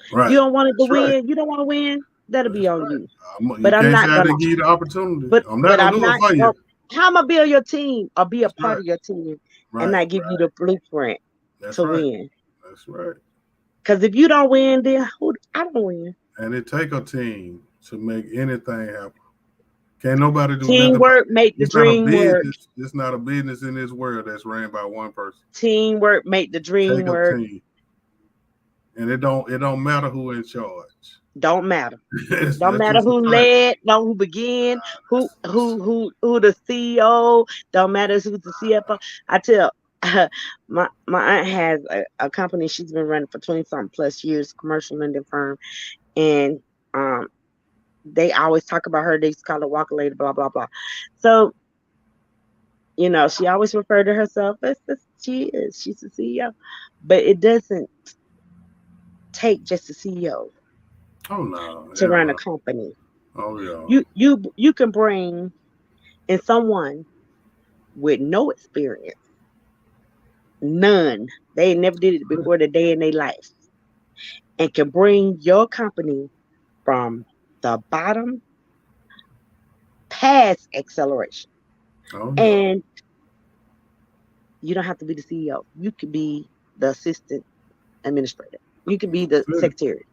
You Right. don't want it to That's right. win, you don't want to win, that'll be That's on right. you. You But I'm can't say not I gonna didn't give you the opportunity. but I'm not but gonna I'm do it not for you. gonna how am I build your team or be a That's part right. of your team and Right. not give you Right. the blueprint That's to right. win? That's right. Because if you don't win, then who I don't win. And it take a team to make anything happen. Can't nobody do nothing but Teamwork make the it's not a dream work. business. It's not a business in this world that's ran by one person. Teamwork make the dream Take a work. team. And it don't matter who in charge. Don't matter. Don't That's matter just a who fact. led, no who began, who the CEO. Don't matter who's the CFO. I tell my aunt has a company she's been running for 20 something plus years, commercial lending firm, and um they always talk about her. They used to call her Walker Lady, blah blah blah. So she always referred to herself as she's the CEO, but it doesn't take just a CEO Oh no, to run a yeah. company. Oh yeah. You can bring in someone with no experience, none. They never did it before the day in their life, and can bring your company from the bottom past acceleration. Oh yeah. And you don't have to be the CEO. You could be the assistant administrator. You could be the That's it. secretary.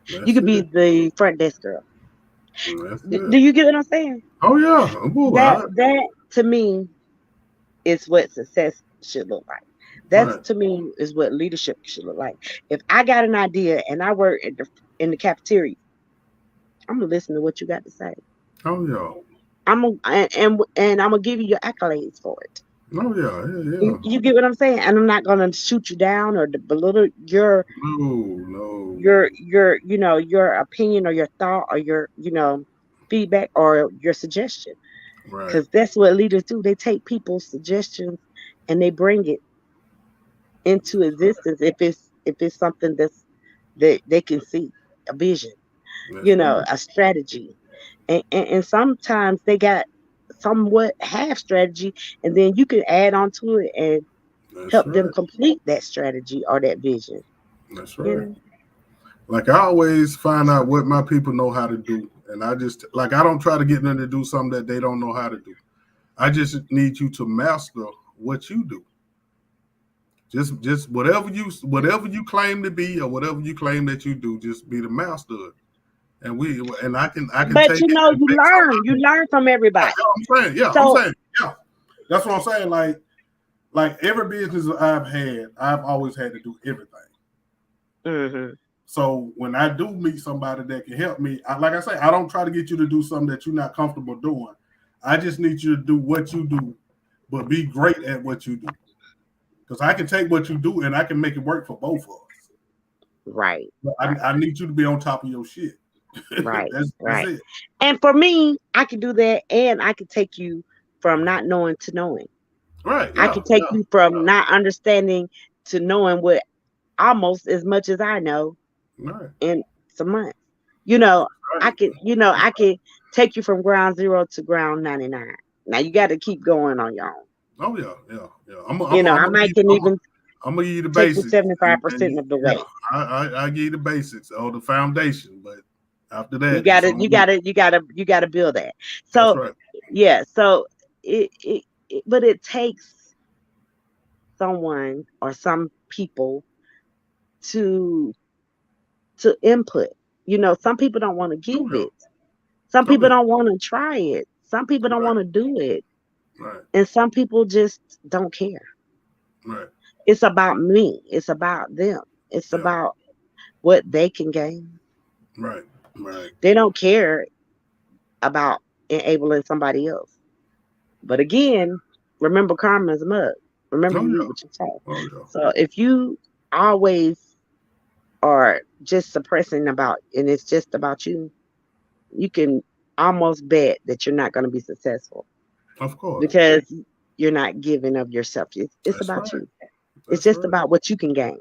You That's could be it. the front desk girl. That's Do it. you get what I'm saying? Oh yeah. Ooh, That to me is what success should look like. That's right. to me is what leadership should look like. If I got an idea and I work in the cafeteria, I'm gonna listen to what you got to say. Oh yeah. And I'm gonna give you your accolades for it. Oh yeah. Yeah. You, Yeah. you get what I'm saying? And I'm not gonna shoot you down or belittle your No. No. your opinion or your thought or your feedback or your suggestion, Right. because that's what leaders do. They take people's suggestions and they bring it into existence if it's something that they can see a vision, That's right. a strategy, and sometimes they got somewhat half strategy, and then you can add on to it and That's help them right. complete that strategy or that vision. That's You right. know, Like I always find out what my people know how to do, and I just like I don't try to get them to do something that they don't know how to do. I just need you to master what you do. Just whatever you claim to be or whatever you claim that you do, just be the master of it. And I can but take it and make something. you learn from Yeah, everybody. I'm So saying, yeah. That's what I'm saying. Like every business I've had, I've always had to do everything. mhm. So when I do meet somebody that can help me, like I say, I don't try to get you to do something that you're not comfortable doing. I just need you to do what you do, but be great at what you do. Because I can take what you do and I can make it work for both of us. Right, But right, I need you to be on top of your shit. right, That's right. it. And for me, I can do that, and I can take you from not knowing to knowing. Right. I Yeah. can take Yeah. you from not understanding to knowing what almost as much as I know Right. in some months. You know, Right. I can take you from ground zero to ground 99. Now you got to keep going on your own. Oh yeah. Yeah. Yeah. I'm. I'm. I'm I gonna might give. can I'm. even I'm gonna give you the take you basics, and 75% of the yeah, way. I give you the basics or the foundation, but after You that, got it's to on you you. got to you got to you got to build that. That's So, right. yeah, so but it takes someone or some people to input. Some people don't want to Oh give yeah. it. Some Oh people yeah. don't want to try it. Some people don't Right. want to do it. Right. And some people just don't care. Right. It's about me. It's about them. It's Yeah. about what they can gain. Right. Right. They don't care about enabling somebody else. But again, remember karma is mud. Remember Oh you reap yeah. what you sow. Oh yeah. So if you always are just suppressing about and it's just about you, you can almost bet that you're not going to be successful Of course. because you're not giving of yourself. It's That's about right. you. It's That's just right. about what you can gain.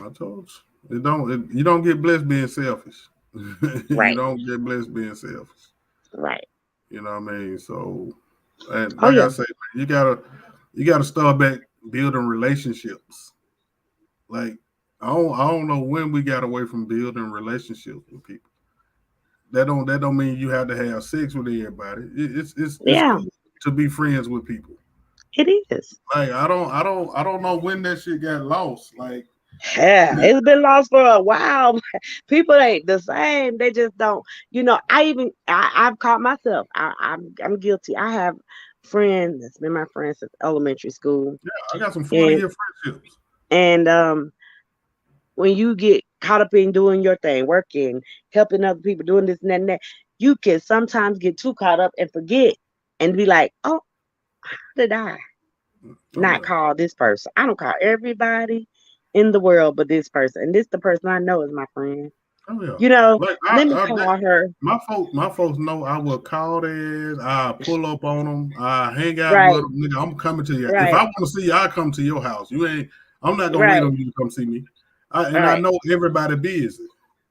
I told you. You don't get blessed being selfish. You Right. don't get blessed being selfish. Right. You know what I mean? So, and Oh like I yeah. say, man, you gotta start back building relationships. Like I don't know when we got away from building relationships with people. That don't mean you have to have sex with everybody. It's Yeah, cool to be friends with people. it is. Like I don't know when that shit got lost. Like Yeah, it's been lost for a while. People ain't the same. They just don't. I've caught myself. I'm guilty. I have friends that's been my friend since elementary school, I got some 40 and year friendships. and when you get caught up in doing your thing, working, helping other people, doing this and that, you can sometimes get too caught up and forget and be like, oh, how did I Oh not yeah. call this person? I don't call everybody in the world but this person, and this the person I know is my friend. Oh yeah. You know, Like let me call her. my folks know I will call theirs. I pull up on them. I hang out with Right, them. Nigga, I'm coming to you. If I right, want to see you, I come to your house. You ain't. I'm not gonna wait right, on you to come see me. And I right, know everybody busy.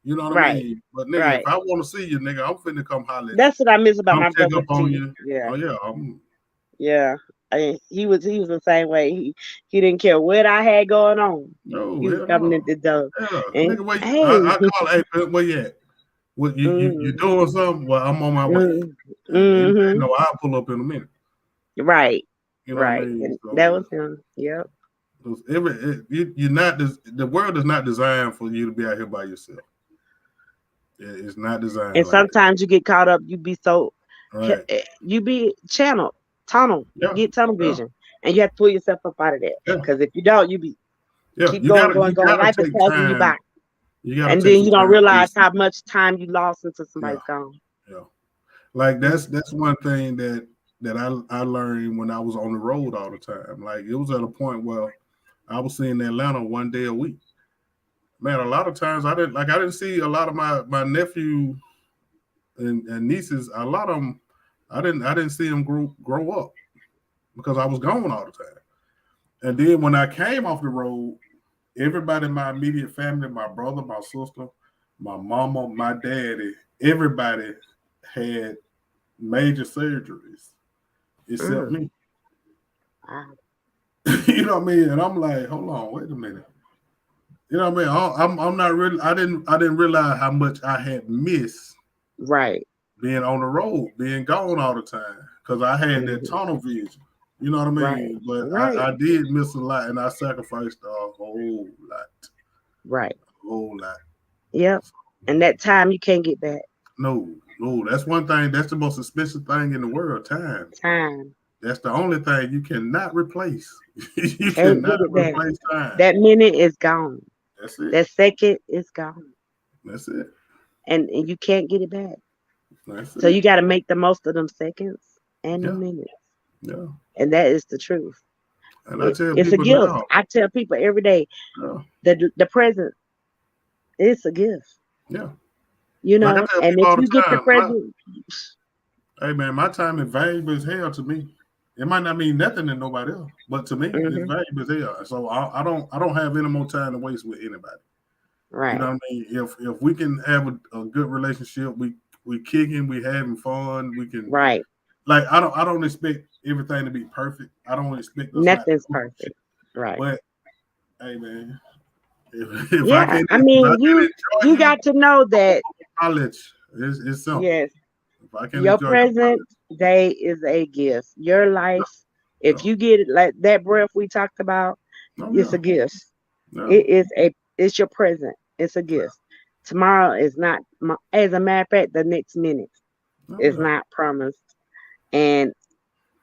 You know what I right, mean? But nigga, if right. I want to see you, nigga, I'm finna come holler at you. That's what I miss about Come my check brother up on too. you. Yeah, Oh yeah. yeah. He was the same way. He didn't care what I had going on. No, He was hell coming no. in the door. Yeah, And nigga, where you, hey, I call, hey, man, where you at? What you mm, doing something? Well, I'm on my way. mm, And mm-hmm, no, I'll pull up in a minute. right, You know what I right. mean? And that So was him. Yep. 'cause you're not the world is not designed for you to be out here by yourself. It's not And designed like that. sometimes you get caught up. You be so, Right? you be channeled, tunnel. You Yeah, get tunnel yeah, vision, and you have to pull yourself up out of that. yeah, Because if you don't, you be yeah. keep You going, gotta going, you going. gotta Life is take passing you time. by, You gotta and take then some you don't time for realize yourself. how much time you lost until Yeah, somebody's gone. yeah. Like Mm, that's one thing that I learned when I was on the road all the time. Like it was at a point where I was seeing Atlanta one day a week. Man, a lot of times I didn't see a lot of my nephew and nieces. A lot of them I didn't see them grow up because I was gone all the time. And then when I came off the road, everybody in my immediate family, my brother, my sister, my mama, my daddy, everybody had major surgeries except mm, me. wow. You know what I mean? And I'm like, hold on, wait a minute. You know what I mean? I'm not really. I didn't realize how much I had missed Right. being on the road, being gone all the time, because I had that Hmm. tunnel vision. You know what I Right. mean? But Right. I did miss a lot, and I sacrificed a Right. whole lot. Yep. And that time you can't get back. No, no, that's one thing. That's the most expensive thing in the world. Time. Time. That's the only thing you cannot replace. You Can't cannot get it back. replace time. That minute is gone. That's it. That second is gone. That's it. And you can't get it back. That's So you it. got to make the most of them seconds and the Yeah, minutes. yeah. And that is the truth. And I tell It's a people gift. now, I tell people every day yeah, that the present is a gift, yeah. you Like I know. tell And people if all you the get the time, present, hey man, my time is valuable as hell to me. It might not mean nothing to nobody else, but to me, it's hmm, valuable as hell. So I don't have any more time to waste with anybody. You know right, what I mean? If we can have a good relationship, we kicking, we having fun, we can right. like I don't expect everything to be perfect. I don't expect us not to Nothing's go through perfect. shit. Right. But hey man, if I Yeah. can I if I mean, can you enjoy you, got to know that. I'll let you. It's simple. Yes, If I can your enjoy you, I'll present day is a gift. Your let life, you. if you get it like that breath we talked about, Yeah. Oh it's yeah. a gift. Yeah. It's your present. It's a gift. Tomorrow is not. As a matter of fact, the next minute. Oh It's yeah, not promised. And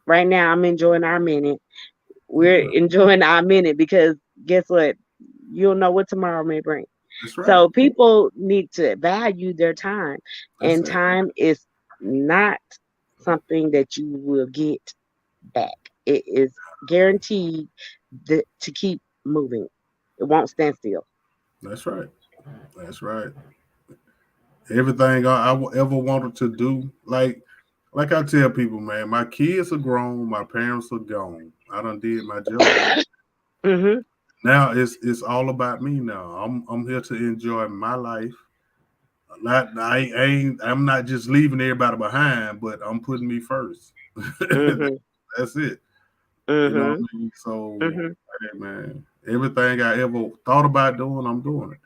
right now, I'm enjoying our minute. oh We're yeah. enjoying our minute because guess what? You'll know what tomorrow may bring. That's right. So people need to value their time, That's and it. time is not something that you will get back. It is guaranteed to keep moving. It won't stand still. That's right. That's right. Everything ever wanted to do, like I tell people, man, my kids are grown, my parents are gone. I done did my job. Mhm. Now it's all about me now. I'm here to enjoy my life. Not I ain't I'm not just leaving everybody behind, but I'm putting me first. Mhm. That's it. You know what Mhm. I mean? So, Mhm. hey man, everything I ever thought about doing, I'm doing it.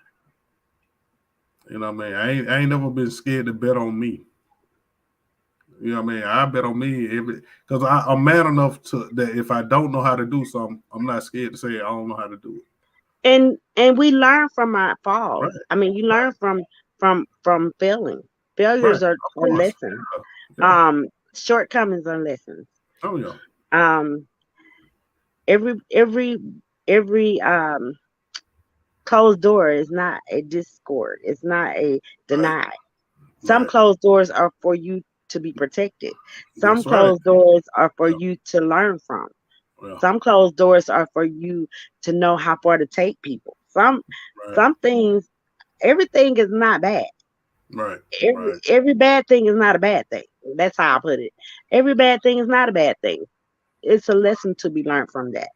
You know what I mean? I ain't never been scared to bet on me. You know what I mean? I bet on me every because I'm man enough to that if I don't know how to do something, I'm not scared to say I don't know how to do it. And we learn from our Right, falls. I mean, you right, learn from failing. right. Failures Of are course. lessons. Yeah, yeah. Shortcomings are lessons. Oh yeah. Um, every closed door is not a discord. It's not a Right, deny. Some right. closed doors are for you to be protected. Some That's right. closed doors are for Yeah, you to learn from. yeah. Some closed doors are for you to know how far to take people. Right, Some things, everything is not bad. right, right. Every bad thing is not a bad thing. That's how I put it. Every bad thing is not a bad thing. It's a lesson to be learned from that.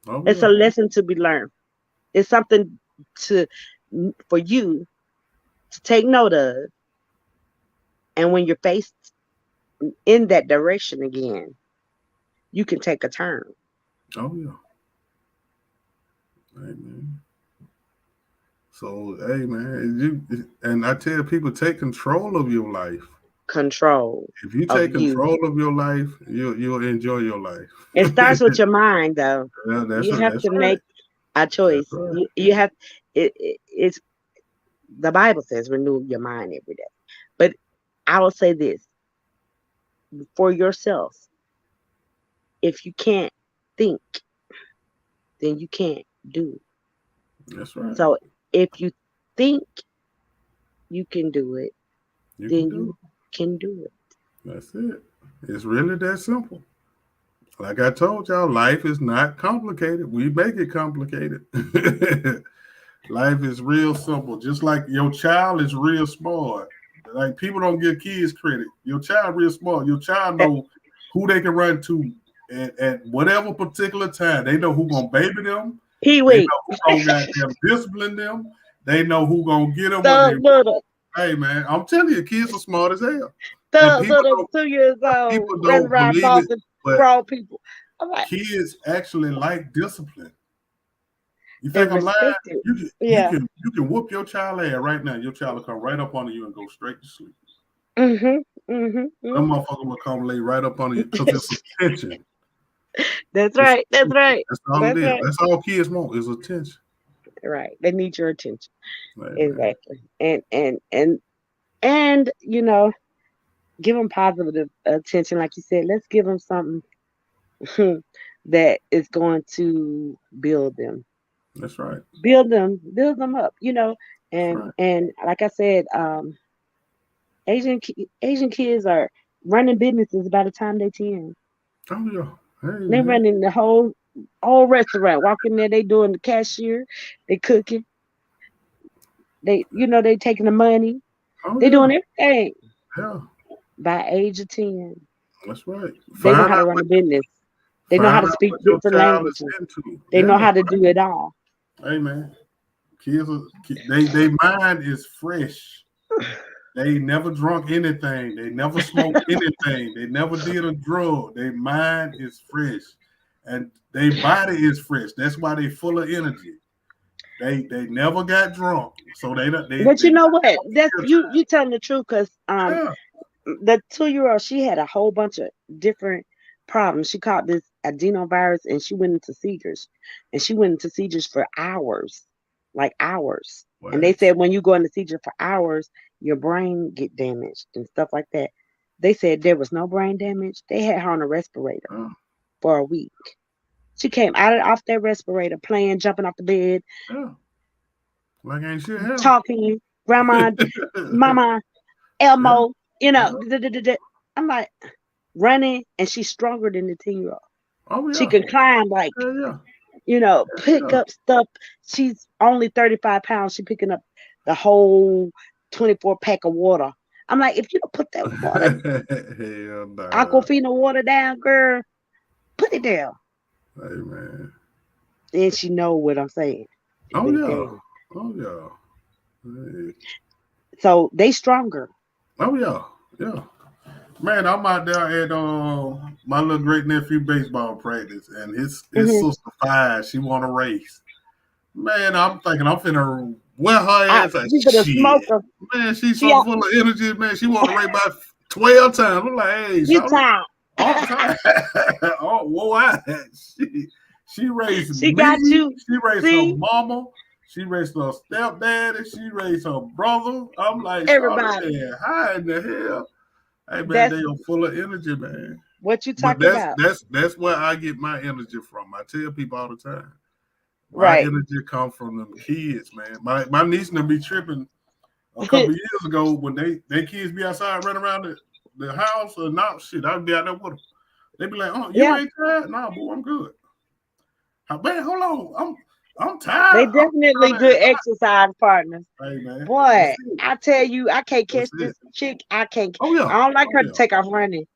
Oh It's yeah. a lesson to be learned. It's something to for you to take note of, and when you're faced in that direction again, you can take a turn. Oh yeah. Hey man. So hey man, and I tell people take control of your life. Control If you of take you. control of your life, you'll enjoy your life. It starts with your mind, though. Yeah, You have that's to right. make a That's choice. right. You have it's the Bible says renew your mind every day. But I will say this for yourself: if you can't think, then you can't do. That's right. So if you think you can do it, You can then do you it. can do it. That's it. It's really that simple. Like I told y'all, life is not complicated. We make it complicated. Life is real simple. Just like your child is real smart. Like people don't give kids credit. Your child real smart. Your child Uh, know who they can run to at whatever particular time. They know who gonna baby them. Pee They Wee, know who gonna goddamn discipline them. They know who gonna get them what they thug want. little, Hey man, I'm telling you, kids are smart as hell, and thug little 2 years old, people running don't around believe it, bossing but grown people. I'm like, kids actually like discipline. You they think I'm lying? respect it. Yeah. You can whoop your child ass right now. Your child will come right up under you and go straight to sleep. Mhm. Mhm. That Mhm. motherfucker will come lay right up under you because it's attention. That's It's right. That's attention. right. That's all it That's is. right. That's all kids want is attention. Right. They need your attention. Hey man, Exactly. And give them positive attention, like you said. Let's give them something that is going to that's right. build them up. That's And right. like I said, Asian kids are running businesses by the time they 10. Oh yeah. Hey They man. running the whole restaurant. Walk in there, they doing the cashier, they cooking, they taking the money, Oh they yeah. doing everything Yeah. by age of 10. That's right. They know how to run a business. They know how Find to out speak what your different child is languages. into. They know Yeah. how to do it all. Hey man. Kids are, they mind is fresh. They never drunk anything. They never smoked anything. They never did a drug. Their mind is fresh, and their body is fresh. That's why they full of energy. They never got drunk, so But they you got know what? That's more you telling the truth, because time. Yeah. the 2 year old, she had a whole bunch of different problems. She caught this adenovirus and she went into seizures. And she went into seizures for hours, like hours. And they What? said when you go into seizure for hours, your brain get damaged and stuff like that. They said there was no brain damage. They had her on a respirator Oh, for a week. She came off that respirator, playing, jumping off the bed, yeah. Like ain't shit happened. talking, grandma, mama, Yeah. Elmo, Yeah. I'm like running, and she's stronger than the 10-year-old. Oh She yeah. can climb, like, Yeah, yeah. pick Yeah. up stuff. She's only 35 pounds. She picking up the whole 24 pack of water. I'm like, if you don't put that water, Hell nah. Aquafina water down, girl, put it down. Hey man. Then she know what I'm saying. She Oh put it yeah. down. Oh yeah. Hey. So they stronger. Oh yeah. Yeah. Man, I'm out there at my little great nephew baseball practice, and his Hmm. sister five. She want to race. Man, I'm thinking I'm finna wear her ass like She's gonna smoke shit. her. Man, she's She so full of energy. Man, she want to race by 12 times. I'm like, hey, you shawty, tired. I'm tired. Oh, whoa, she raised She me. got you. She raised her See, mama. She raised her stepdaddy. She raised her brother. I'm like, shawty, everybody. man, how in the hell? Hey man, That's they are full of energy, man. what you But talking about. that's where I get my energy from. I tell people all the time. My Right. energy comes from them kids, man. My niece and them be tripping a couple years ago when they kids be outside running around the house or not shit. I'd be out there with them. They be like, "Oh, you Yeah, ain't tired? Nah, boy, I'm good." Man, hold on, I'm they tired. I'm definitely trying to. good exercise partners. Hey man, that's Boy, it. I tell you, I can't catch That's this it. chick. I can't. Oh yeah, I don't like oh her to yeah, take off running,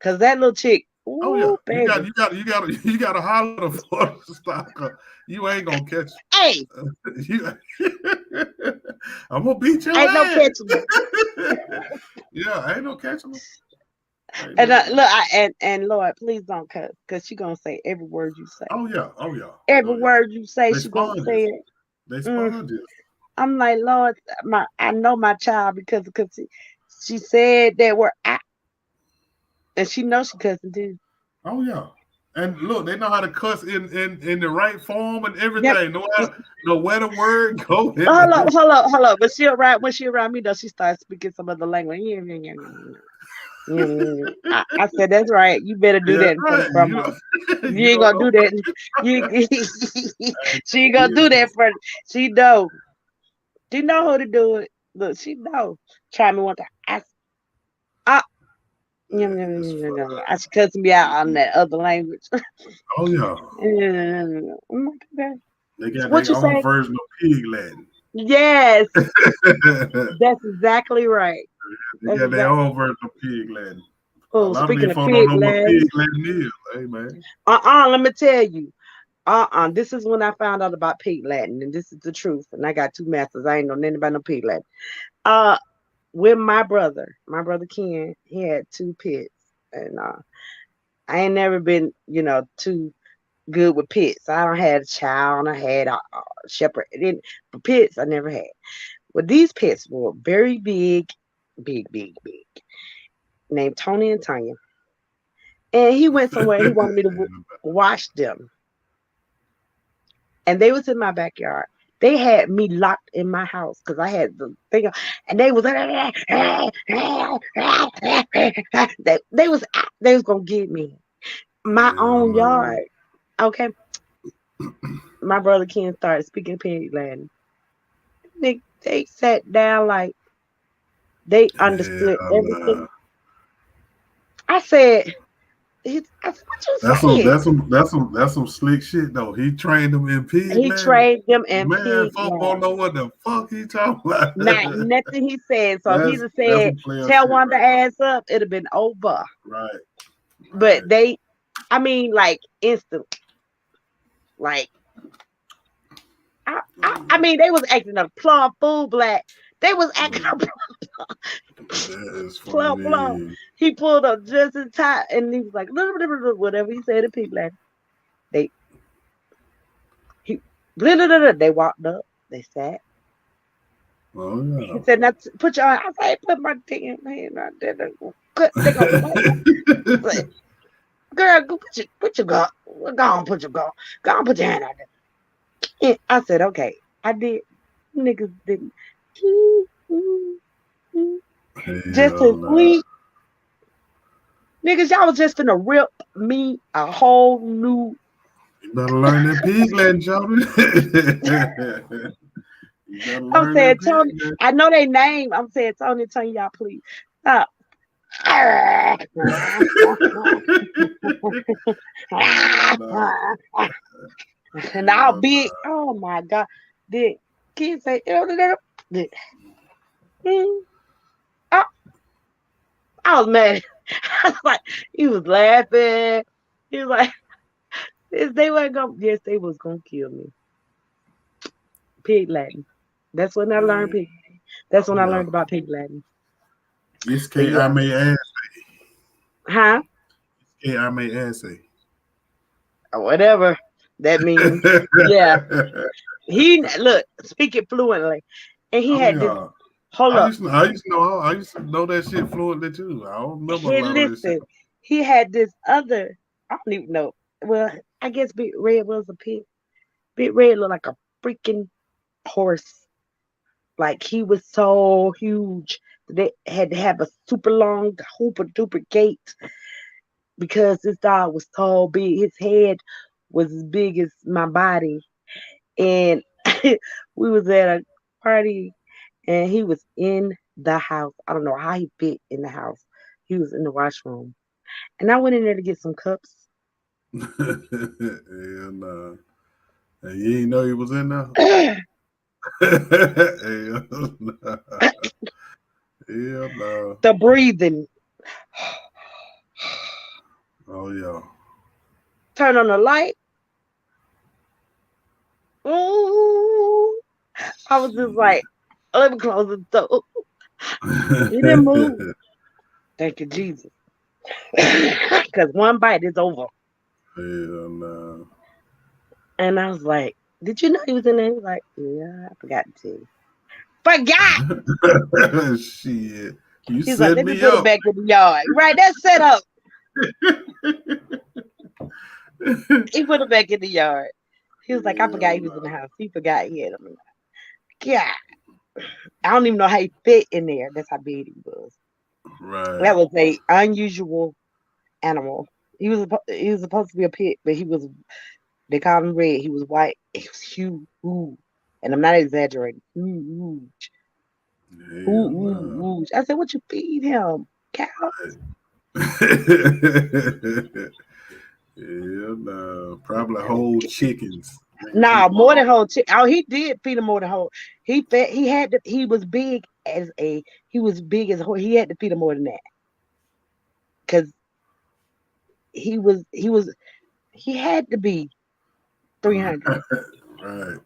cause that little chick. oh yeah. Ooh, You got baby. you got you got to you got to holler for the stalker. You ain't gonna catch. Hey, You, I'm gonna beat your ain't no ass. catching her. Yeah, ain't no catching them. Hey And man. look, and Lord, please don't cuss, cause she gonna say every word you say. Oh yeah, oh yeah, Every oh yeah. word you say, They she gonna say sponges. it. They Mm. sponges. I'm like, Lord, I know my child because she said that word, and she knows she cussing too. Oh yeah. And look, they know how to cuss in the right form and Yep. everything. Know where the word go. Hold up, hold up, hold up. But she around when she around me though, she starts speaking some other language. Yeah, yeah, yeah, yeah, yeah, yeah, yeah. I said that's right. You better do Yeah, that in front of right. grandma. You You ain't don't gonna know. do that. You she ain't gonna do that Business. for she know. She know how to do it. Look, she know. Try me one time. I yum, yum, It's yum, yum, yum. fine. I she cussing me out on that other language. Oh yeah. I'm like, okay. They got What their you own say? version of pig Latin. Yes, They that's exactly right. That's got their exactly. own version of pig Latin. A Oh, lot of speaking these of folks don't pig know what land, pig Latin is. Hey man. let me tell you. This is when I found out about pig Latin, and this is the truth. And I got two masters. I ain't know nothing about no pig Latin. Uh, with my brother Ken, he had two pits, and I ain't never been, too good with pits. I don't had a child, I had a shepherd. It didn't, but pits I never had. But these pits were very big, big, big, big. Named Tony and Tanya, and he went somewhere. He wanted me to wash them, and they was in my backyard. They had me locked in my house because I had the thing, and they was they was gonna get me my Hell own no. yard. Okay, my brother Ken started speaking pig Latin. They sat down like they understood Hell everything. no. I said, what you That's some saying? that's some that's some that's some slick shit though. He trained them in pig He Latin. trained them in Man, pig folk won't know Latin. what the fuck he talking about. Not nothing he said. So if he'd have That's said, some player tell shit one to right ass up, it'd have been over. there. Right, But right. I mean, like instant. Like, I mean, they was acting a plum fool black. They was acting Mm, a that is plum. funny. He pulled up just in time and he was like, whatever he said to people. Like, they, he, they walked up, they sat. Oh He yeah. said, now put your, I said, put my damn hand out there. They gonna fight. But, girl, go put your go on, go on, put your hand out there. And I said, okay, I did. Niggas didn't. Just Hell as no. sweet. Niggas, y'all was just finna rip me a whole new. You better learn that pig Latin, Johnny. You better I'm learn saying that pig Tony. Latin. I know they name. I'm saying Tony. Tony, y'all please. Stop. Hell no. And I'll Hell be. Oh my God. The kids say. The- mm, I, I was mad. I was like, he was laughing. He was like, yes, they weren't gonna. Yes, they was gonna kill me. Pig Latin. That's when I learned no. pig. That's when I Yeah. learned about pig Latin. It's But K I yeah, may ask. huh? K I may ask. Or whatever that means. Yeah, he look speaking fluently, and he Oh had this. yeah. Hold up. I used to know that shit fluently too. I don't remember a He lot of this shit. listen. He had this other. I don't even know. Well, I guess Big Red was a pig. Big Red looked like a freaking horse. Like he was so huge. They had to have a super long hooper duper gate because this dog was so big. His head was as big as my body. And we was at a party and he was in the house. I don't know how he fit in the house. He was in the washroom. And I went in there to get some cups. and you didn't know he was in there? The Hell no. Hell no. breathing. Oh yeah. Turn on the light. Ooh. I was just Shit. like, let me close the door. He didn't move. Thank you, Jesus. Because one bite is over. Hell no. And I was like, did you know he was in there? He was like, yeah, I forgot to tell you. Forgot! Shit. You He was like, set let me me put it up. back in the yard. Right, that's set up. He put it back in the yard. He was like, I forgot Hell he was in the no. house. He forgot he had him. Yeah. I don't even know how he fit in there. That's how big he was. Right. That was a unusual animal. He was supposed to be a pit, but he was they called him red. He was white. He was huge. And I'm not exaggerating. Huge. Hell no. Huge. I said, what you feed him? Cow? Hell no. Probably whole chickens. Nigga feed Nah, them more than all. whole chick. Oh, he did feed him more than whole. He fed. He had. To, he was big as a. He was big as a whole. He had to feed him more than that because he was. He was. He had to be 300. Right.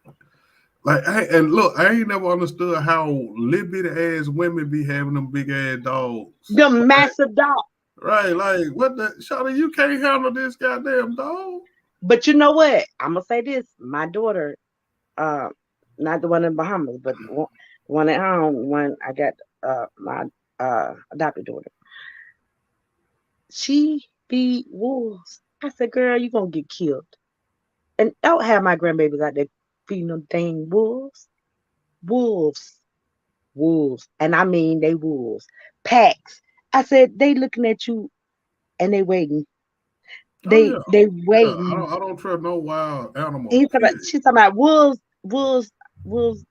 Like, and look, I ain't never understood how little bitty ass women be having them big ass dogs. The massive dog. Right, like what the Shawty, you can't handle this goddamn dog. But you know what? I'm gonna say this. My daughter, uh, not the one in Bahamas, but one at home. One I got. My adopted daughter. She feed wolves. I said, girl, you gonna get killed. And don't have my grandbabies out there feeding them dang wolves. Wolves. Wolves. And I mean they wolves. Packs. I said, they looking at you and they waiting. Oh They yeah, they yeah. waiting. I don't trust no wild animal. He's talking about, Period. she's talking about wolves, wolves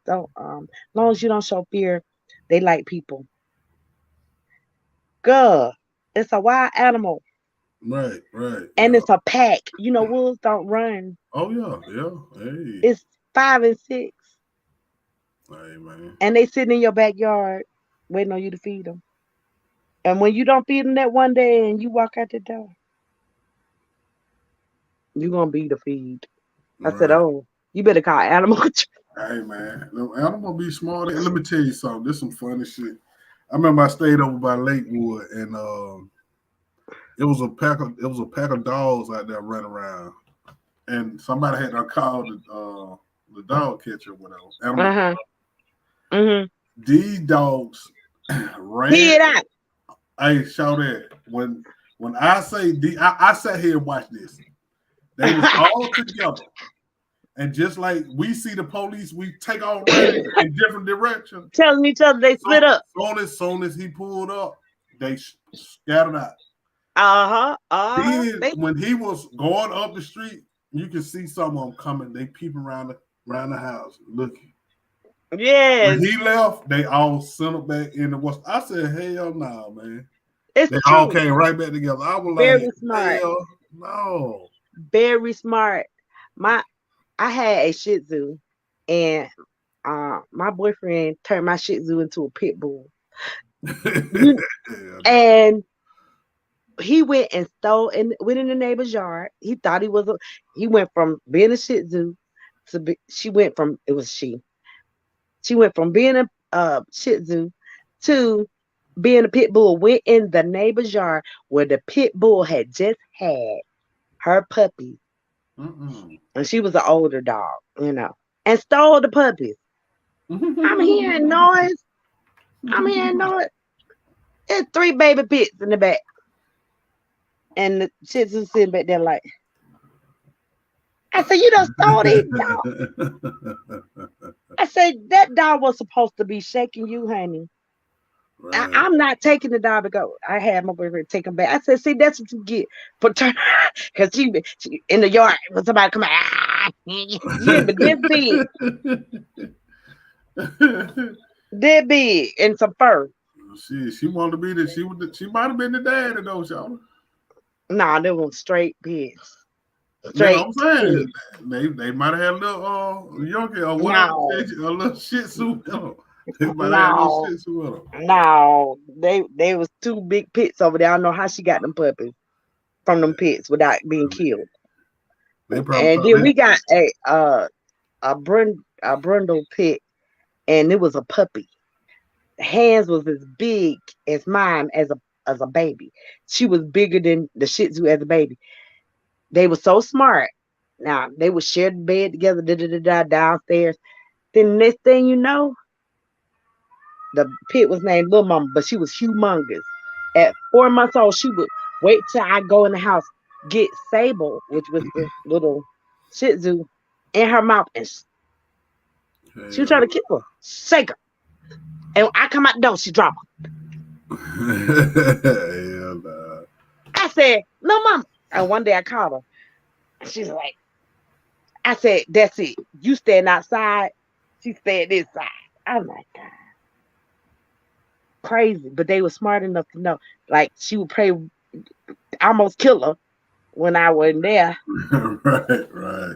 don't as long as you don't show fear, they like people. Girl, it's a wild animal Right, right. and Yeah. it's a pack. You know, wolves don't run. Oh yeah, yeah. Hey, It's 5 and 6. hey man. And they sitting in your backyard waiting on you to feed them. And when you don't feed them that one day and you walk out the door, you're gonna be the feed. I said, Right. oh, you better call animal control. Hey man, the animal be smart. Let me tell you something. This some funny shit. I remember I stayed over by Lakewood, and it was a pack of dogs out there running around, and somebody had to call the dog catcher, or whatever. Animal. Uh-huh. Mm-hmm. These dogs ran. Pee it out. I shout that when I say I sat here and watched this. They was all together. And just like we see the police, we take off running in different directions. Telling each other they split up. Soon as he pulled up, they scattered out. Then They when he was going up the street, you can see some of them coming. They peeping around the house looking. When yes, he left, they all settled back in the west. I said, hell no, man. it's They all true. came right back together. I was like, Very smart. hell no. Very smart. My I had a Shih Tzu, and my boyfriend turned my Shih Tzu into a pit bull. You Hell no. and he went and stole and went in the neighbor's yard. He thought he was a. He went from being a Shih Tzu to be. She went from it was she. She went from being a Shih Tzu to being a pit bull. Went in the neighbor's yard where the pit bull had just had her puppy, Mm-mm. and she was an older dog, and stole the puppies. I'm hearing noise. I'm hearing noise. There's three baby pits in the back, and the Shih Tzu sitting back there like. I said, you done stole these dogs. I said, that dog was supposed to be shaking you, honey. Right. I'm not taking the dog to go. I had my boyfriend take him back. I said, see, that's what you get for turn. Because she in the yard when somebody come out, yeah, but this big, and some fur. she wanted to be the she might have been the daddy though, y'all. Nah, they were straight pigs. You know Straight what I'm saying? pigs. They might have had a little Yorkie or whatever, No, a little Shih Tzu with them. They might have had a little no, Shih Tzu with them. no. They was two big pits over there. I don't know how she got them puppies from them pits without being killed. They probably And thought then we got a brundle pit, and it was a puppy. Hands was as big as mine as a baby. She was bigger than the Shih Tzu as a baby. They were so smart. Now they would share the bed together, downstairs. Then the next thing you know, the pit was named Little Mama, but she was humongous. At 4 months old, she would wait till I go in the house, get Sable, which was the little Shih Tzu, in her mouth, and she was hell trying to kill her, shake her. And I come out the door, she drop her. hell nah. I said, no, mama. And one day I called her. And she's like, I said, that's it. You stand outside. She stand inside. I'm like, God, crazy. But they were smart enough to know. Like, she would pray, almost kill her when I wasn't there. Right, right.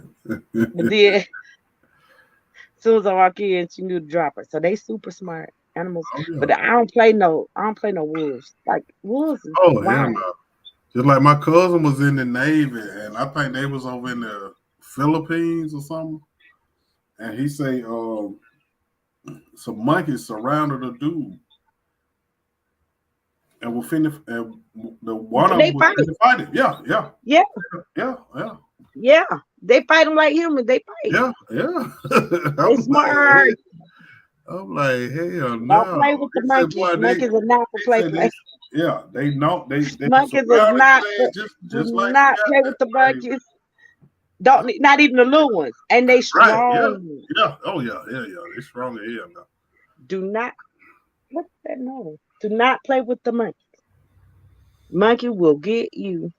But then, as soon as I walk in, she knew to drop her. So they super smart animals. Oh yeah. But I don't play no wolves. Like, wolves is Oh hell wild. no. Just like my cousin was in the Navy, and I think they was over in the Philippines or something. And he say, some monkeys surrounded a dude, and were finna, and the one of They them was fight. finna fight it. Yeah, yeah, Yeah, yeah, yeah, yeah. They fight them like humans. They fight. yeah, yeah. They smart. I'm like, hell Don't no. play with the He said, monkeys. boy, Monkeys are not for he play said they, play. yeah, they know they Monkeys is surrounded not his for. ass Do just like not play with the like, monkeys. Don't not even the little ones, and they right, yeah, strong. yeah, oh yeah, yeah, yeah. They strong as hell now. Do not. What's that noise? Do not play with the monkey. Monkey will get you.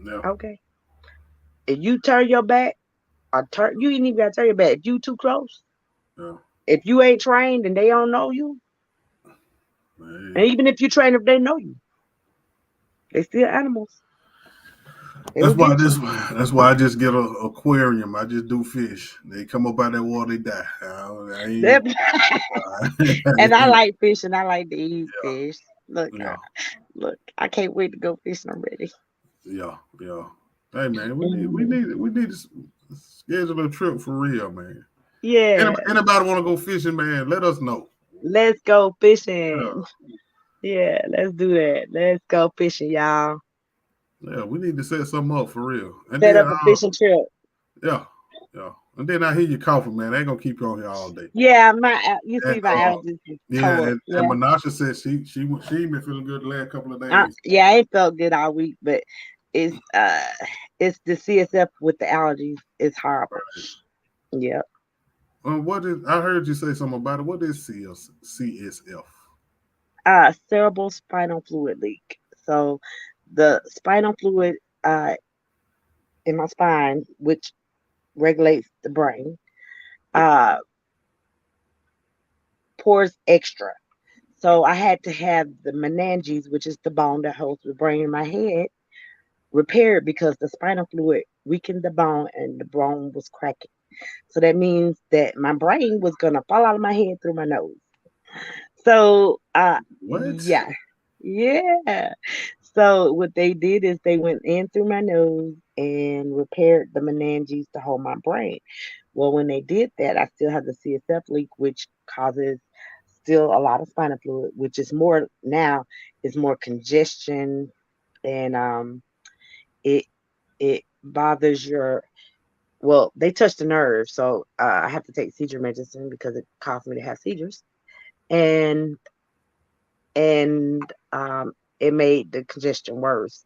Yeah, Okay. If you turn your back, or turn, you ain't even gotta turn your back. If you too close, yeah. if you ain't trained and they don't know you, and Man. even if you train, if they know you, they still animals. They will That's why get this. you. That's why I just get a aquarium. I just do fish. They come up out that water, they die. I ain't. That- and I like fish, and I like to eat fish. Look, yeah, look, I can't wait to go fishing already. yeah, yeah. Hey man, Mhm. we need to schedule a trip for real, man. Yeah, Anybody want to go fishing, man? Let us know. let's go fishing. Yeah, Yeah, let's do that. Let's go fishing, y'all. yeah. We need to set something up for real. And Set then, up a fishing trip. yeah, yeah. And then I hear you coughing, man. They ain't gonna keep you on here all day. Yeah, you see And my allergies is yeah, toe up. and Yeah, Menasha said she ain't been feeling good the last couple of days. yeah, I ain't felt good all week, but it's uh, it's the CSF with the allergies. It's horrible. Yeah, What is? I heard you say something about it. What is CSF? cerebral spinal fluid leak. So the spinal fluid in my spine, which regulates the brain, uh, pours extra. So I had to have the meninges, which is the bone that holds the brain in my head, repaired because the spinal fluid weakened the bone and the bone was cracking. So that means that my brain was gonna fall out of my head through my nose. So What? yeah. Yeah. So what they did is they went in through my nose and repaired the meninges to hold my brain. Well, when they did that, I still have the CSF leak, which causes still a lot of spinal fluid, which is more now is more congestion, and it it bothers your, well, they touch the nerve, so I have to take seizure medicine because it caused me to have seizures, and and it made the congestion worse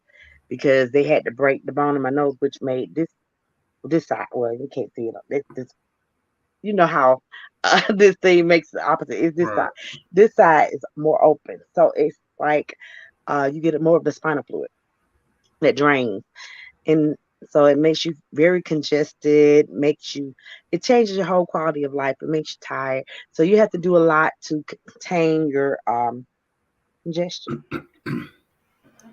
because they had to break the bone in my nose, which made this side. Well, you can't see it. This you know how this thing makes the opposite. Is this Right. side? This side is more open, so it's like you get more of the spinal fluid that drains, and so it makes you very congested. Makes you, it changes your whole quality of life. It makes you tired. So you have to do a lot to contain your congestion.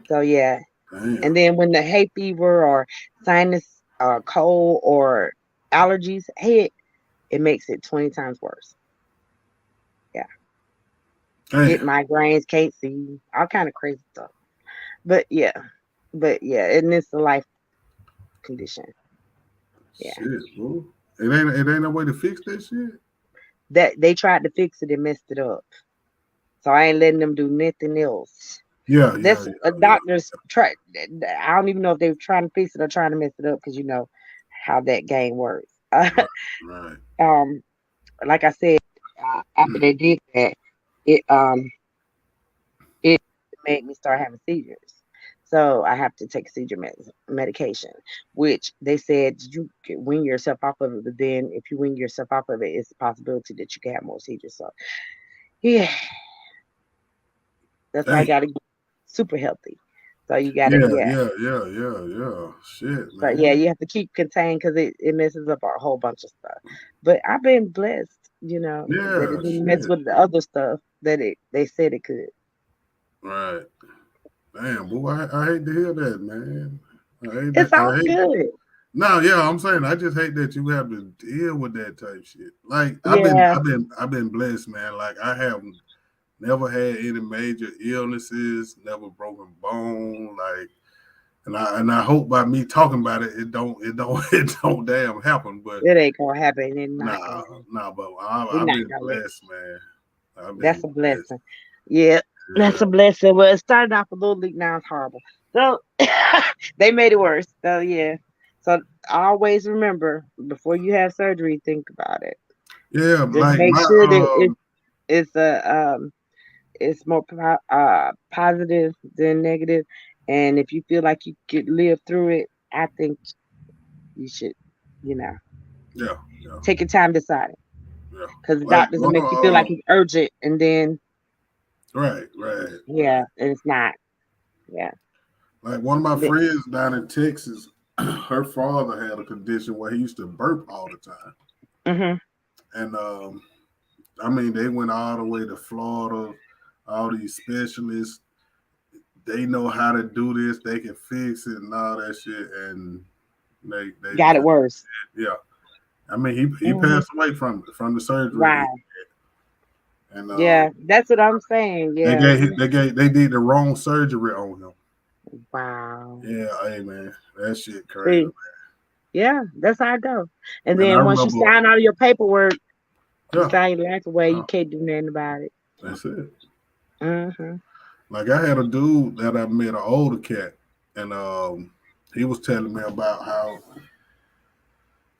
So yeah, Damn. and then when the hay fever or sinus cold or allergies hit, it makes it 20 times worse. Yeah. Get Damn. migraines, can't see, all kind of crazy stuff. But yeah, and it's a life condition. Yeah, Shit, bro. It ain't no way to fix that shit. that they tried to fix it and messed it up. So I ain't letting them do nothing else. Yeah, yeah, That's a yeah, doctor's try. I don't even know if they were trying to fix it or trying to mess it up because you know how that game works. yeah. Right, Um, like I said, after they did that, it it made me start having seizures. So I have to take seizure medication, which they said you can wean yourself off of it. But then if you wean yourself off of it, it's a possibility that you can have more seizures. So yeah, that's why I right. got to get super healthy. So you got to, Yeah, yeah. yeah, yeah, yeah, yeah. Shit, So yeah, man. you have to keep contained because it messes up a whole bunch of stuff. But I've been blessed, that it Yeah, didn't mess shit. with the other stuff that they said it could. Right. Damn, boy, I hate to hear that, man. I hate It's that. all I hate. good. No, yeah, I'm saying I just hate that you have to deal with that type shit. Like Yeah, I've been blessed, man. Like I have never had any major illnesses, never broken bone, like, and I hope by me talking about it, it don't damn happen. But it ain't gonna happen. It's not nah, gonna happen. nah. But We're I've not been gonna let it. blessed, man. I've been That's a blessed. blessing. Yeah, Yeah, that's a blessing. Well, it started off a little leak. Now it's horrible. So they made it worse. So yeah. So always remember before you have surgery, think about it. yeah. Just Like make my sure that it's it's more positive than negative. And if you feel like you could live through it, I think you should, you know, yeah, yeah, take your time deciding. yeah. Because the Like doctors will one of make you feel like it's urgent, and then right, right, yeah, right. and it's not. Yeah. Like one of my But, friends down in Texas, her father had a condition where he used to burp all the time, hmm and I mean they went all the way to Florida. All these specialists, they know how to do this. They can fix it and all that shit, and they got it just worse. yeah. I mean he hmm passed away from the surgery, Wow. and Yeah, that's what I'm saying. Yeah. they did the wrong surgery on him. Wow. Yeah, hey man, that shit crazy. See, yeah, that's how I go. And And I then once you remember, sign all your paperwork, you yeah, sign your life away, you yeah, can't do nothing about it. that's it. hmm Like I had a dude that I met, an older cat, and he was telling me about how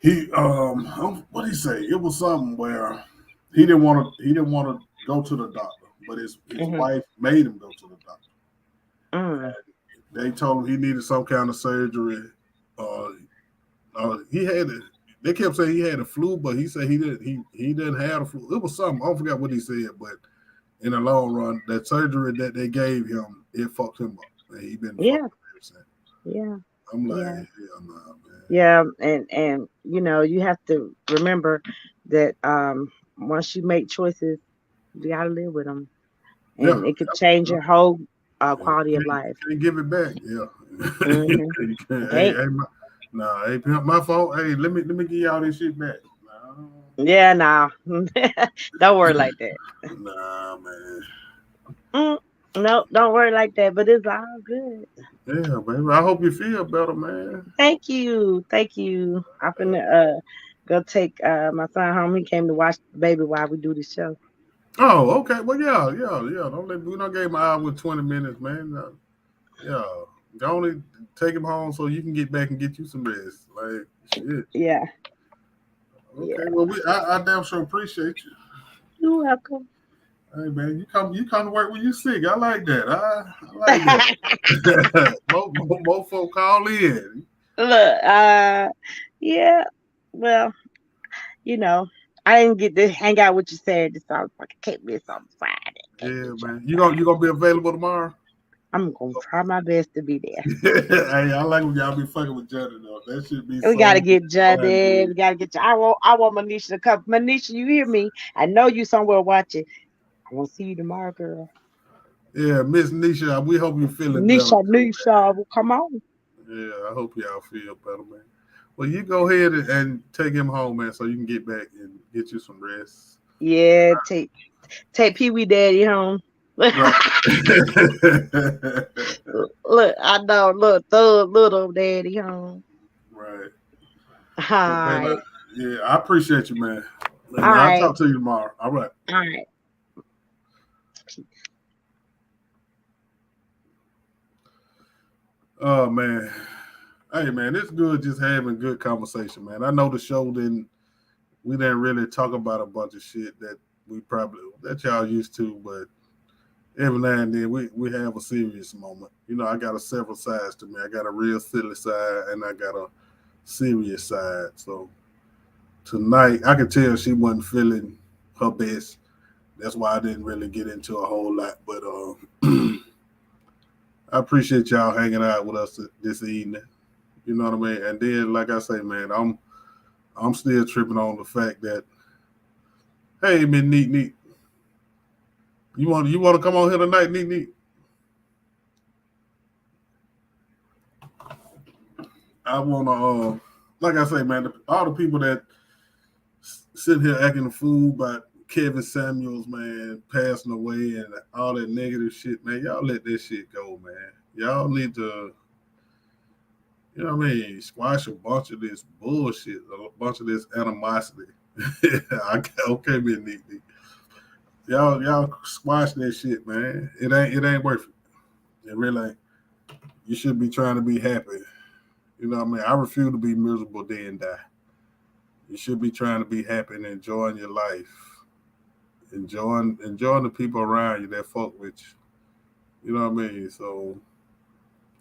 he what did he say? It was something where he didn't want to go to the doctor, but his hmm wife made him go to the doctor. Mm. They told him he needed some kind of surgery. Uh, he had it. They kept saying he had a flu, but he said he didn't have a flu. It was something I forgot what he said, but in the long run, that surgery that they gave him, it fucked him up. Man, he been fucking Yeah, ever since. yeah, I'm like, yeah, hell nah, man. yeah. And you have to remember that once you make choices, you gotta live with them, Yeah, and it could yep, change yep. your whole And quality of you life. can't give it back. Yeah. Hmm. You can't, hey, Hey, hey, nah, hey, pimp, my fault. Hey, let me give y'all this shit back. Nah, yeah, nah, don't worry like that. nah, man. Mm, no, don't worry like that. But it's all good. Yeah, baby. I hope you feel better, man. Thank you, thank you. I'm finna go take my son home. He came to watch the baby while we do the show. Oh, okay. Well, yeah, yeah, yeah. We don't give him an hour with 20 minutes, man. Yeah, go on and take him home so you can get back and get you some rest. Like shit. Yeah, Okay. yeah. Well, I damn sure appreciate you. You're welcome. Hey man, you come to work when you sick. I like that. I like that. More folk call in. Look, yeah. Well, you know, I didn't get to hang out with you Saturday, so I was like, I can't miss on Friday. Can't Yeah, miss you on man. You Friday. gonna be available tomorrow? I'm gonna try my best to be there. Hey, I like when y'all be fucking with Johnny though. That should be We gotta so get fun, Juddy. dude. We gotta get you. I want Manisha to come. Manisha, you hear me? I know you somewhere watching. I want to see you tomorrow, girl. Yeah, Miss Nisha, we hope you feeling better Nisha, too, Nisha, well, come on. man. Yeah, I hope y'all feel better, man. Well, you go ahead and take him home, man, so you can get back and get you some rest. Yeah, take Pee Wee Daddy home. Right. Look, I know, look, thug little daddy home. Right. Well, man, Hi. yeah, I appreciate you, man. All And I'll right. talk to you tomorrow. All right. All right. Oh man. Hey man, it's good just having good conversation, man. I know the show didn't we didn't really talk about a bunch of shit that we probably that y'all used to, but every now and then we have a serious moment. You know, I got a several sides to me. I got a real silly side and I got a serious side. So tonight I could tell she wasn't feeling her best. That's why I didn't really get into a whole lot. But I appreciate y'all hanging out with us this evening. You know what I mean? And then, like I say, man, I'm still tripping on the fact that hey, man, neat. You want to come on here tonight, neat. I wanna like I say, man, all the people that sit here acting a fool about Kevin Samuels, man, passing away and all that negative shit, man. Y'all let that shit go, man. Y'all need to, you know what I mean, squash a bunch of this bullshit, a bunch of this animosity. Okay, man, neat. Y'all squash that shit, man. It ain't worth it. It really ain't. You should be trying to be happy. You know what I mean? I refuse to be miserable day and die. You should be trying to be happy and enjoying your life. Enjoying the people around you that fuck with you. You know what I mean? So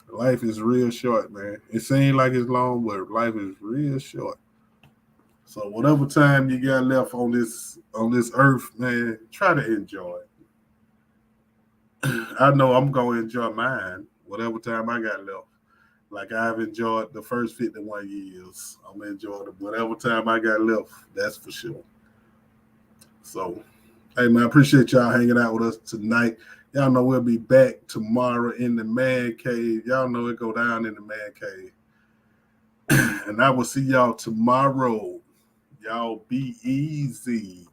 life is real short, man. It seems like it's long, but life is real short. So whatever time you got left on this earth, man, try to enjoy it. I know I'm gonna enjoy mine, whatever time I got left. Like I've enjoyed the first 51 years. I'm gonna enjoy the whatever time I got left, that's for sure. So hey man, I appreciate y'all hanging out with us tonight. Y'all know we'll be back tomorrow in the man cave. Y'all know it go down in the man cave. And I will see y'all tomorrow. Y'all be easy.